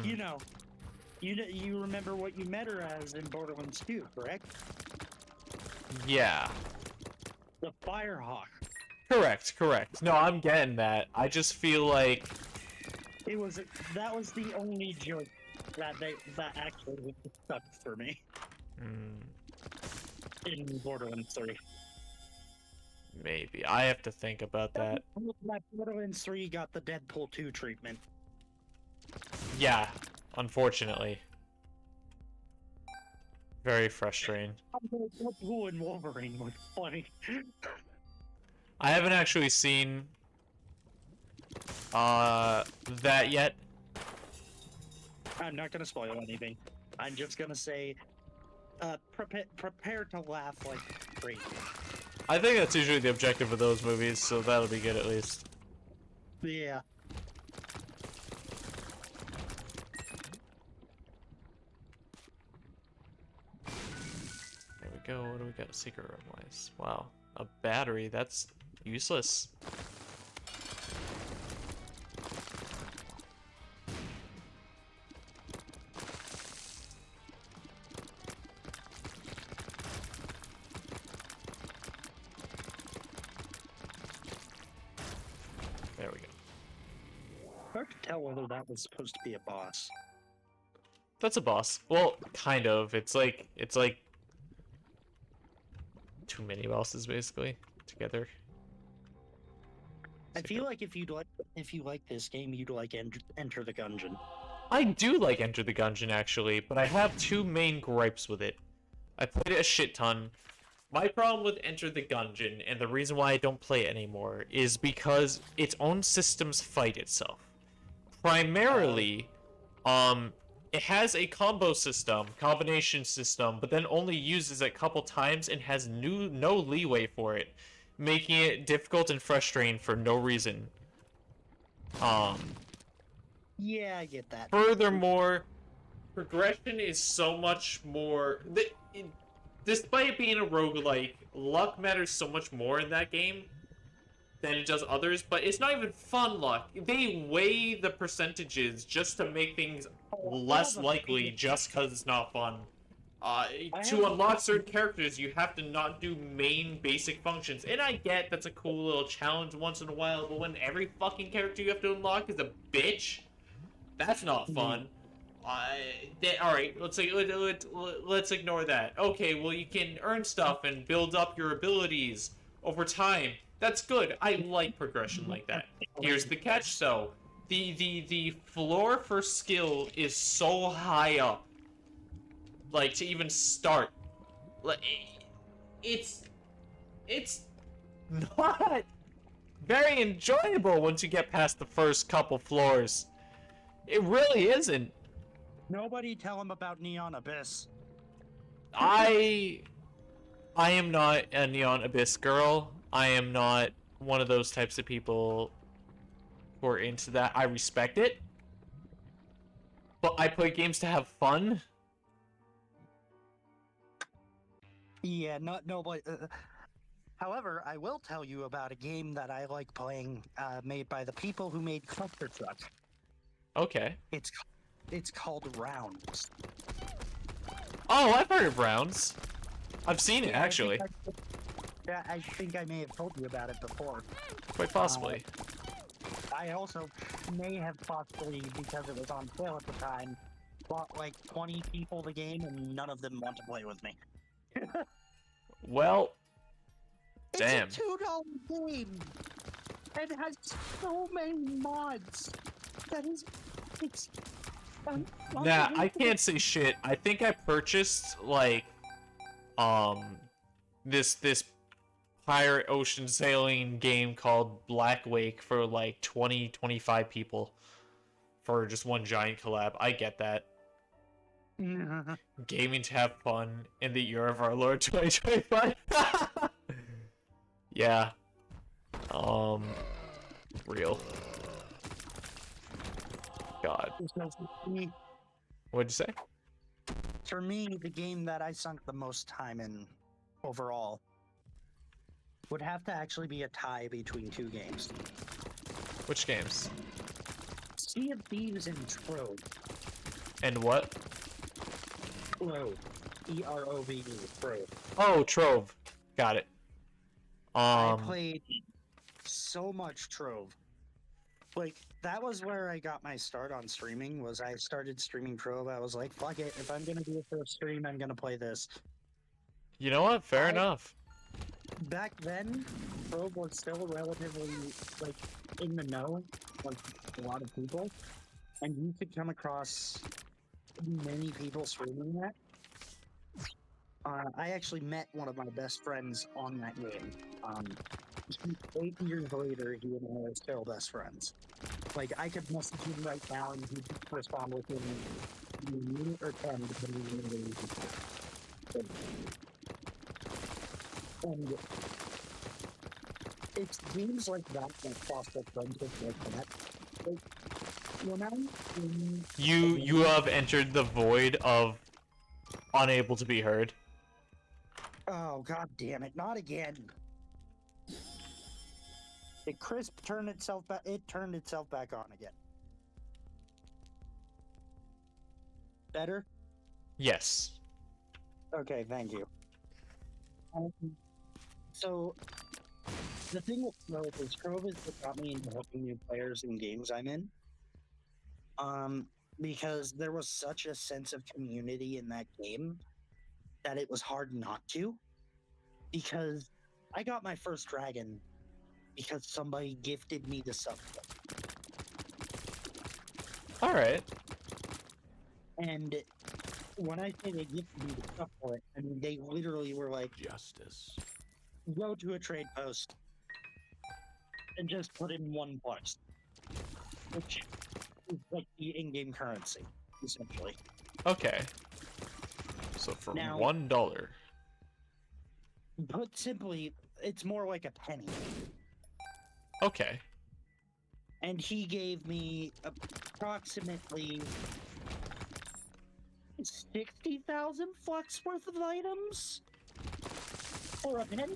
you remember what you met her as in Borderlands 2, correct? Yeah. The Firehawk. Correct. No, I'm getting that. I just feel like... That was the only joke that actually stuck for me. In Borderlands 3. Maybe. I have to think about that. Borderlands 3 got the Deadpool 2 treatment. Yeah, unfortunately. Very frustrating. Deadpool and Wolverine was funny. I haven't actually seen that yet. I'm not gonna spoil anything. I'm just gonna say, prepare to laugh like crazy. I think that's usually the objective of those movies, so that'll be good at least. Yeah. There we go. What do we got secret room wise? Wow. A battery. That's useless. There we go. Hard to tell whether that was supposed to be a boss. That's a boss. Well, kind of. It's like too many bosses basically together. I feel like if you like this game, you'd like Enter the Gungeon. I do like Enter the Gungeon actually, but I have two main gripes with it. I played it a shit ton. My problem with Enter the Gungeon, and the reason why I don't play it anymore, is because its own systems fight itself. Primarily, it has a combination system, but then only uses it a couple times and has no leeway for it, making it difficult and frustrating for no reason. Yeah, I get that. Furthermore, progression is so much more... despite being a roguelike, luck matters so much more in that game than it does others, but it's not even fun luck. They weigh the percentages just to make things less likely just because it's not fun. To unlock certain characters, you have to not do main basic functions. And I get that's a cool little challenge once in a while, but when every fucking character you have to unlock is a bitch, that's not fun. Alright, let's ignore that. Okay, well, you can earn stuff and build up your abilities over time. That's good. I like progression like that. Here's the catch, though. The floor for skill is so high up. Like, to even start. Like, it's not very enjoyable once you get past the first couple floors. It really isn't. Nobody tell him about Neon Abyss. I am not a Neon Abyss girl. I am not one of those types of people who are into that. I respect it. But I play games to have fun. Yeah, not nobody. However, I will tell you about a game that I like playing, made by the people who made Cluster Truck. Okay. It's called Rounds. Oh, I've heard of Rounds. I've seen it, actually. I think I may have told you about it before. Quite possibly. I also may have possibly, because it was on sale at the time, bought like 20 people the game and none of them want to play with me. Well, damn. It's a $2 game. And it has so many mods. It's Nah, I can't say shit. I think I purchased, like, this pirate ocean sailing game called Black Wake for, like, 25 people for just one giant collab. I get that. Gaming to have fun in the year of our Lord 2025. Yeah. Real. God. What'd you say? For me, the game that I sunk the most time in overall would have to actually be a tie between two games. Which games? Sea of Thieves and Trove. And what? Trove. Trove. Trove. Oh, Trove. Got it. I played so much Trove. Like, that was where I got my start on streaming, was I started streaming Trove. I was like, fuck it, if I'm gonna do it for a stream, I'm gonna play this. You know what? Fair enough. Back then, Trove was still relatively, like, in the know, like, a lot of people. And you could come across many people streaming that. I actually met one of my best friends on that game. 8 years later, he and I are still best friends. Like, I could message him right now and he'd respond within a minute or 10, depending on the reason. And it's games like that that foster friendships like that. Like, when I'm in... You have entered the void of unable to be heard. Oh, god damn it, not again. It turned itself back on again. Better? Yes. Okay, thank you. So, the thing with Trove is Trove is what got me into helping new players in games I'm in. Because there was such a sense of community in that game that it was hard not to. Because I got my first dragon because somebody gifted me the sub. Alright. And when I say they gifted me the stuff for it, I mean, they literally were like, Justice. go to a trade post and just put in $1, which is like the in-game currency, essentially. Okay. So for Now- $1. Put simply, it's more like a penny. Okay. And he gave me approximately 60,000 flux worth of items. For a penny?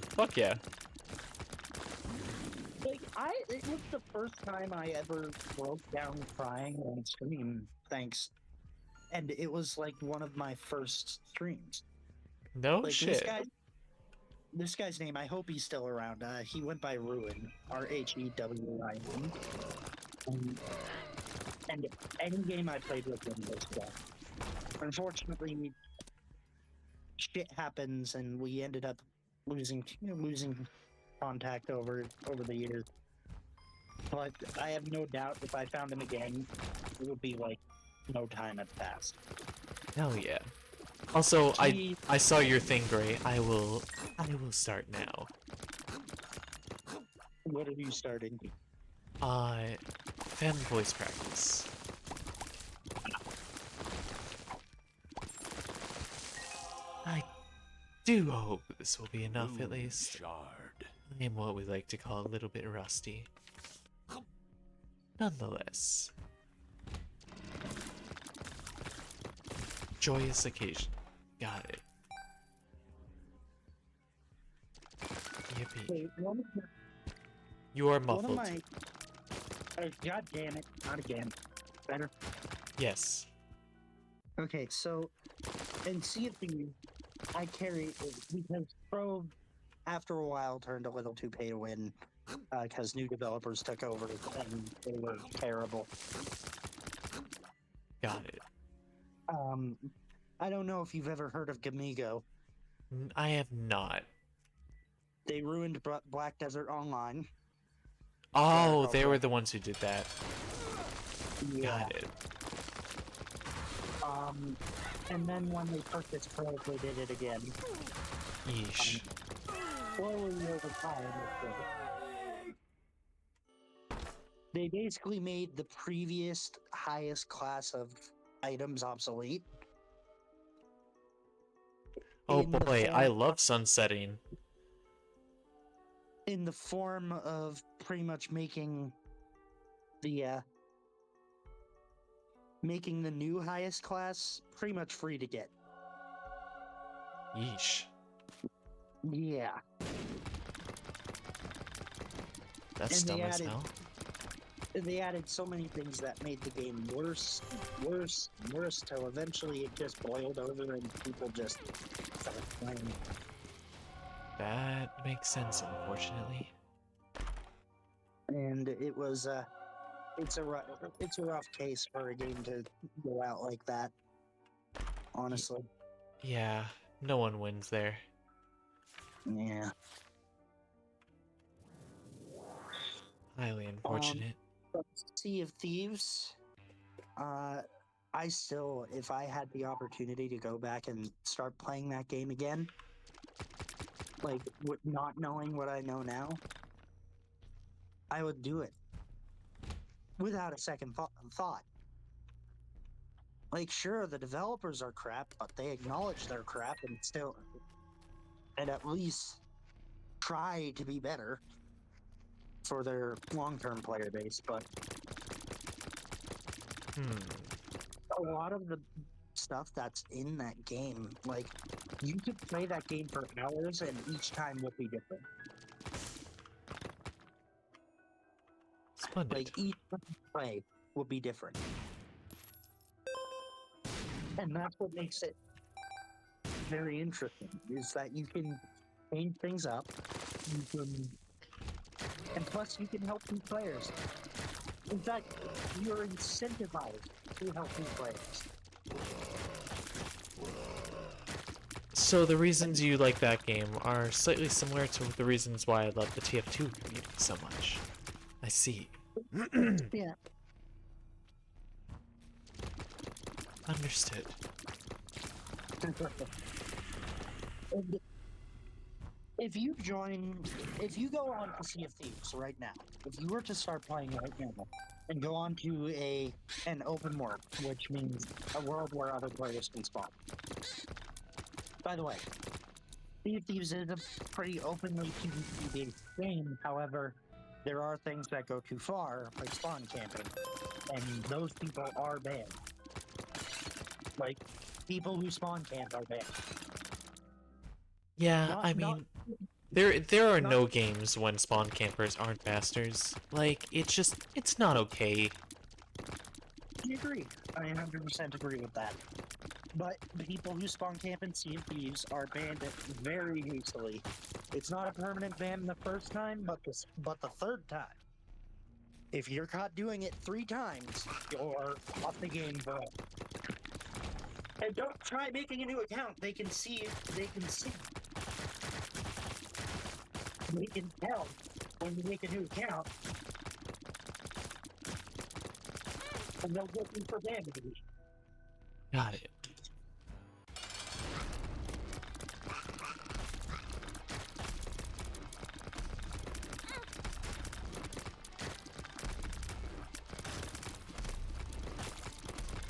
Fuck yeah. Like, it was the first time I ever broke down crying on stream, thanks. And it was like one of my first streams. No Like shit. this guy's name, I hope he's still around. He went by Ruin, Rhewin. And any game I played with him was fun. Unfortunately, shit happens, and we ended up losing contact over the years. But I have no doubt if I found him again, it would be like no time had passed. Hell yeah. Also, He- I saw your thing, Gray. I will start now. What are you starting? Family voice practice. I do hope this will be enough at Moon least. Shard. I am what we like to call a little bit rusty. Nonetheless. Joyous occasion. Got it. Yippee. Wait, You are one of muffled. my... God damn it, not again. Better. Yes. Okay, so in Sea of Thieves, I carry because Pro after a while turned a little too pay to win because new developers took over and they were terrible. Got it. I don't know if you've ever heard of Gamigo. I have not. They ruined Black Desert Online. Oh, Yeah, they okay. were the ones who did that. Got it. And then when they purchased Pro, they did it again. Yeesh. Slowly over time. it's, They basically made the previous highest class of items obsolete. Oh in the boy, I form- love sunsetting. In the form of pretty much making the new highest class pretty much free to get. Yeesh. Yeah. That's And they dumb as added- hell. They added so many things that made the game worse, till eventually it just boiled over and people just started playing. That makes sense, unfortunately. And it was it's a rough case for a game to go out like that. Honestly. Yeah, no one wins there. Yeah. Highly unfortunate. But Sea of Thieves, I still, if I had the opportunity to go back and start playing that game again, like not knowing what I know now, I would do it without a second thought. Like, sure, the developers are crap, but they acknowledge their crap and at least try to be better for their long-term player base. But a lot of the stuff that's in that game, like, you could play that game for hours and each time would be different. Splendid. Like, each play would be different. And that's what makes it very interesting, is that you can change things up, and plus you can help new players. In fact, you're incentivized to help new players. So the reasons you like that game are slightly similar to the reasons why I love the TF2 community so much. I see. Yeah. Understood. If you go on to Sea of Thieves right now, if you were to start playing right now and go on to an open world, which means a world where other players can spawn. By the way, Sea of Thieves is a pretty openly PvP-based game. However, there are things that go too far, like spawn camping, and those people are banned. Like, people who spawn camp are banned. Yeah, I Not- mean, there are no games when spawn campers aren't bastards. Like, it's not okay. I agree. I 100% agree with that. But the people who spawn camp in Sea of Thieves are banned very hastily. It's not a permanent ban the first time, but the third time. If you're caught doing it 3 times, you're off the game, bro. And don't try making a new account. They can see. They can see. They can tell when you make a new account. And they'll get you for damage. Got it.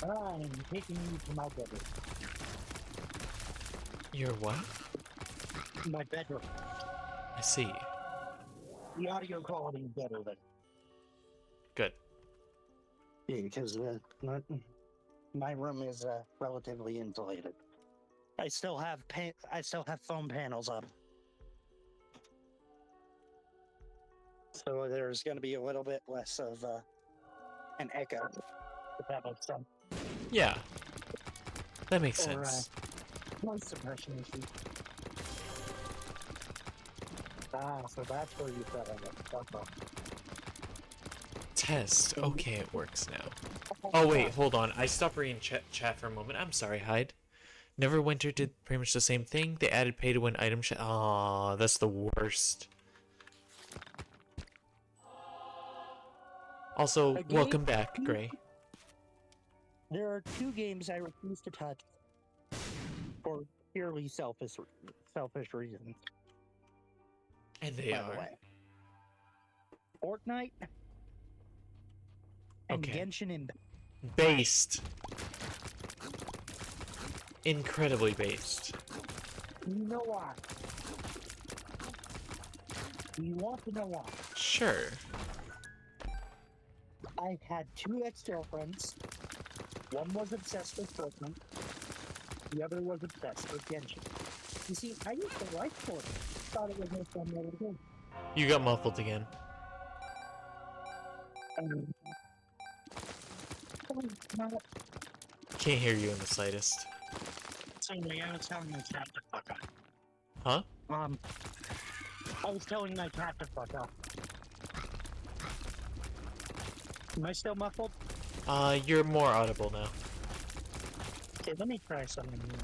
I'm taking you to my bedroom. Your what? My bedroom. I see. The audio quality is better than. Good. Yeah, because my room is relatively insulated. I still have foam panels up, so there's going to be a little bit less of an echo. If that makes sense. Yeah. That makes Or, sense. noise suppression issue. So that's where you fell in it. Okay. Test. Okay, it works now. Oh wait, hold on. I stopped reading chat for a moment. I'm sorry, Hyde. Neverwinter did pretty much the same thing. They added pay to win item shop. Aw, that's the worst. Also, welcome back, Gray. There are 2 games I refuse to touch for purely selfish reasons. And they By the are. way. Fortnite and Okay. Genshin Impact. Based. Incredibly based. You know why? Do you want to know why? Sure. I had 2 ex-girlfriends. One was obsessed with Fortnite. The other was obsessed with Genshin. You see, I used to like Fortnite. Thought it was no fun way to do. You got muffled again. Can't hear you in the slightest. So anyway, I was telling my cat to fuck off. Huh? I was telling my cat to fuck off. Am I still muffled? You're more audible now. Okay, let me try something new.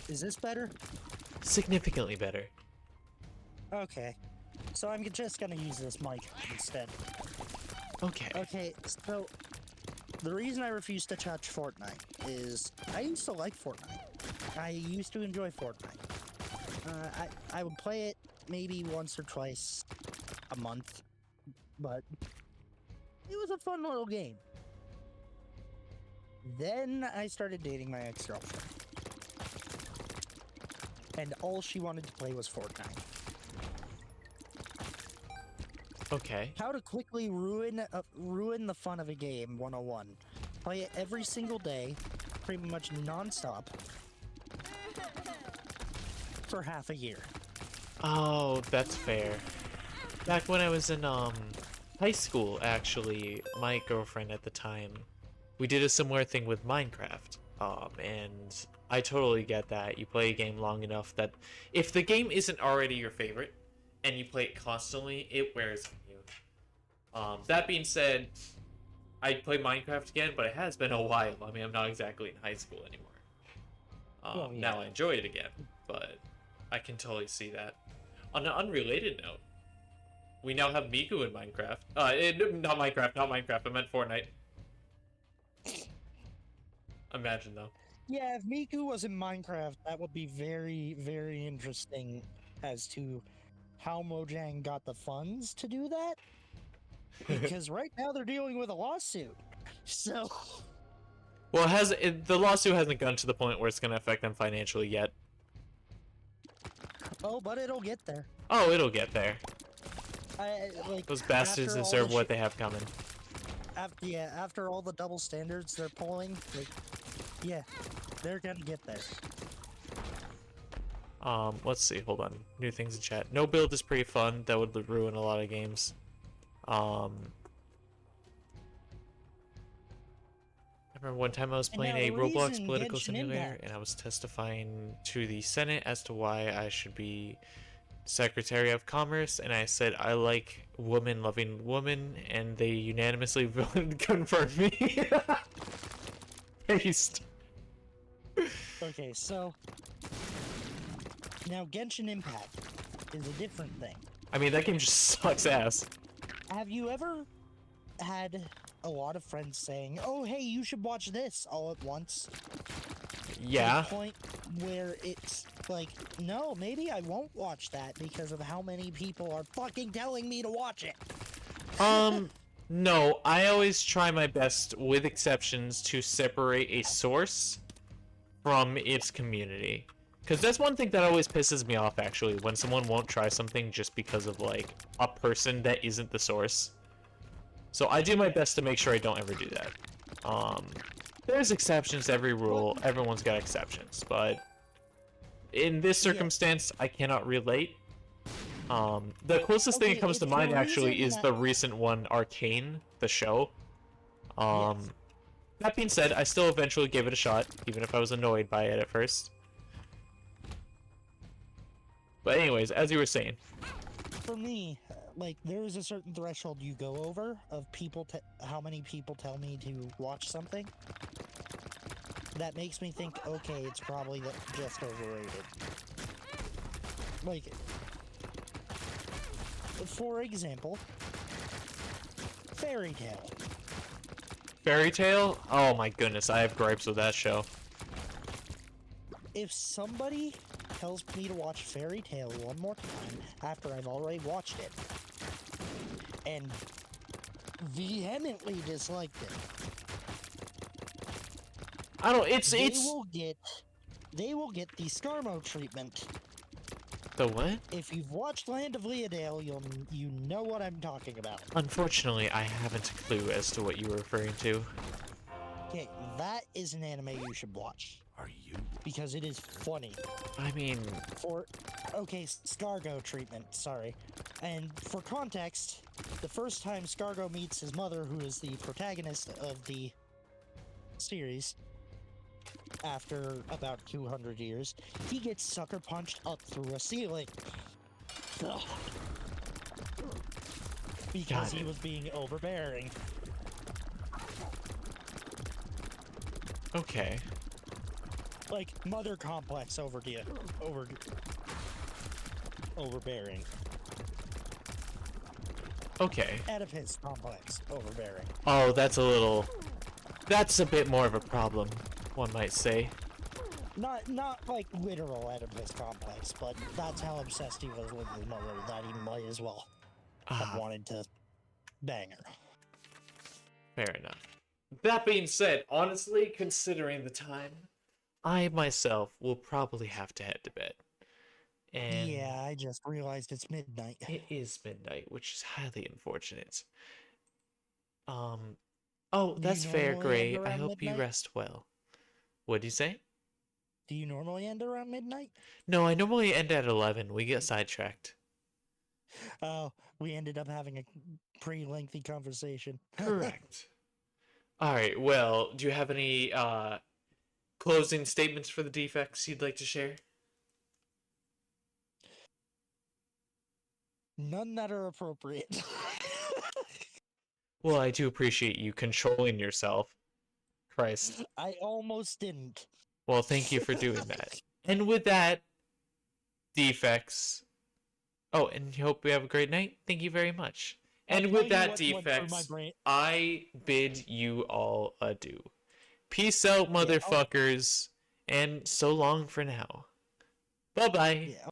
Is this better? Significantly better. Okay. So I'm just gonna use this mic instead. Okay. Okay, so the reason I refuse to touch Fortnite is I used to like Fortnite. I used to enjoy Fortnite. I would play it maybe once or twice a month, but it was a fun little game. Then I started dating my ex-girlfriend, and all she wanted to play was Fortnite. Okay. How to quickly ruin the fun of a game 101. Play it every single day, pretty much non-stop, for half a year. Oh, that's fair. Back when I was in high school, actually, my girlfriend at the time, we did a similar thing with Minecraft. And I totally get that. You play a game long enough that if the game isn't already your favorite and you play it constantly, it wears on you. That being said, I'd play Minecraft again, but it has been a while. I mean, I'm not exactly in high school anymore. Well, yeah. Now I enjoy it again, but I can totally see that. On an unrelated note, we now have Miku in Minecraft. Not Minecraft, I meant Fortnite. Imagine, though. Yeah, if Miku was in Minecraft, that would be very, very interesting as to how Mojang got the funds to do that. Because right now they're dealing with a lawsuit. So... Well, the lawsuit hasn't gotten to the point where it's going to affect them financially yet. Oh, but it'll get there. Oh, it'll get there. Like, Those bastards deserve what they have coming. After all the double standards they're pulling, like, Yeah, they're gonna get there. Let's see. Hold on. New things in chat. No build is pretty fun. That would ruin a lot of games. I remember one time I was playing now a the Roblox reason political Genshin simulator, Impact- and I was testifying to the Senate as to why I should be Secretary of Commerce, and I said I like women loving women, and they unanimously voted confirmed me. Paste. Okay, so now Genshin Impact is a different thing. I mean, that game just sucks ass. Have you ever had a lot of friends saying, "Oh, hey, you should watch this," all at once? Yeah. To the point where it's like, no, maybe I won't watch that because of how many people are fucking telling me to watch it. No, I always try my best, with exceptions, to separate a source from its community. Because that's one thing that always pisses me off, actually, when someone won't try something just because of, like, a person that isn't the source. So I do my best to make sure I don't ever do that. There's exceptions to every rule. Everyone's got exceptions, but in this circumstance, I cannot relate. The closest thing that comes to mind, actually, is the recent one, Arcane, the show. That being said, I still eventually gave it a shot, even if I was annoyed by it at first. But anyways, as you were saying. For me, like, there is a certain threshold you go over of people, how many people tell me to watch something. That makes me think, okay, it's probably just overrated. Like, for example, Fairy Tail. Fairy Tail? Oh my goodness, I have gripes with that show. If somebody tells me to watch Fairy Tail one more time after I've already watched it, and vehemently disliked it, I don't, they will get the Scarmo treatment. The what? If you've watched Land of Leodale, you know what I'm talking about. Unfortunately, I haven't a clue as to what you were referring to. Okay, that is an anime you should watch. Are you? Because it is funny. I mean... Okay, Scargo treatment, sorry. And for context, the first time Scargo meets his mother, who is the protagonist of the series, after about 200 years, he gets sucker punched up through a ceiling. Ugh. Because he was being overbearing. Okay. Like, mother complex overbearing. Okay. Oedipus complex overbearing. Oh, that's a bit more of a problem, one might say. Not like literal Oedipus complex, but that's how obsessed he was with his mother that he might as well have wanted to bang her. Fair enough. That being said, honestly, considering the time, I myself will probably have to head to bed. And yeah, I just realized it's midnight. It is midnight, which is highly unfortunate. Oh, that's fair, Gray. I hope you rest well. What'd you say? Do you normally end around midnight? No, I normally end at 11. We get sidetracked. Oh, we ended up having a pretty lengthy conversation. Correct. Alright, well, do you have any closing statements for the defects you'd like to share? None that are appropriate. Well, I do appreciate you controlling yourself. Christ. I almost didn't. Well, thank you for doing that. And with that, defects. Oh, and hope we have a great night. Thank you very much. And with that, defects, I bid you all adieu. Peace out, motherfuckers, and so long for now. Bye-bye. Yeah.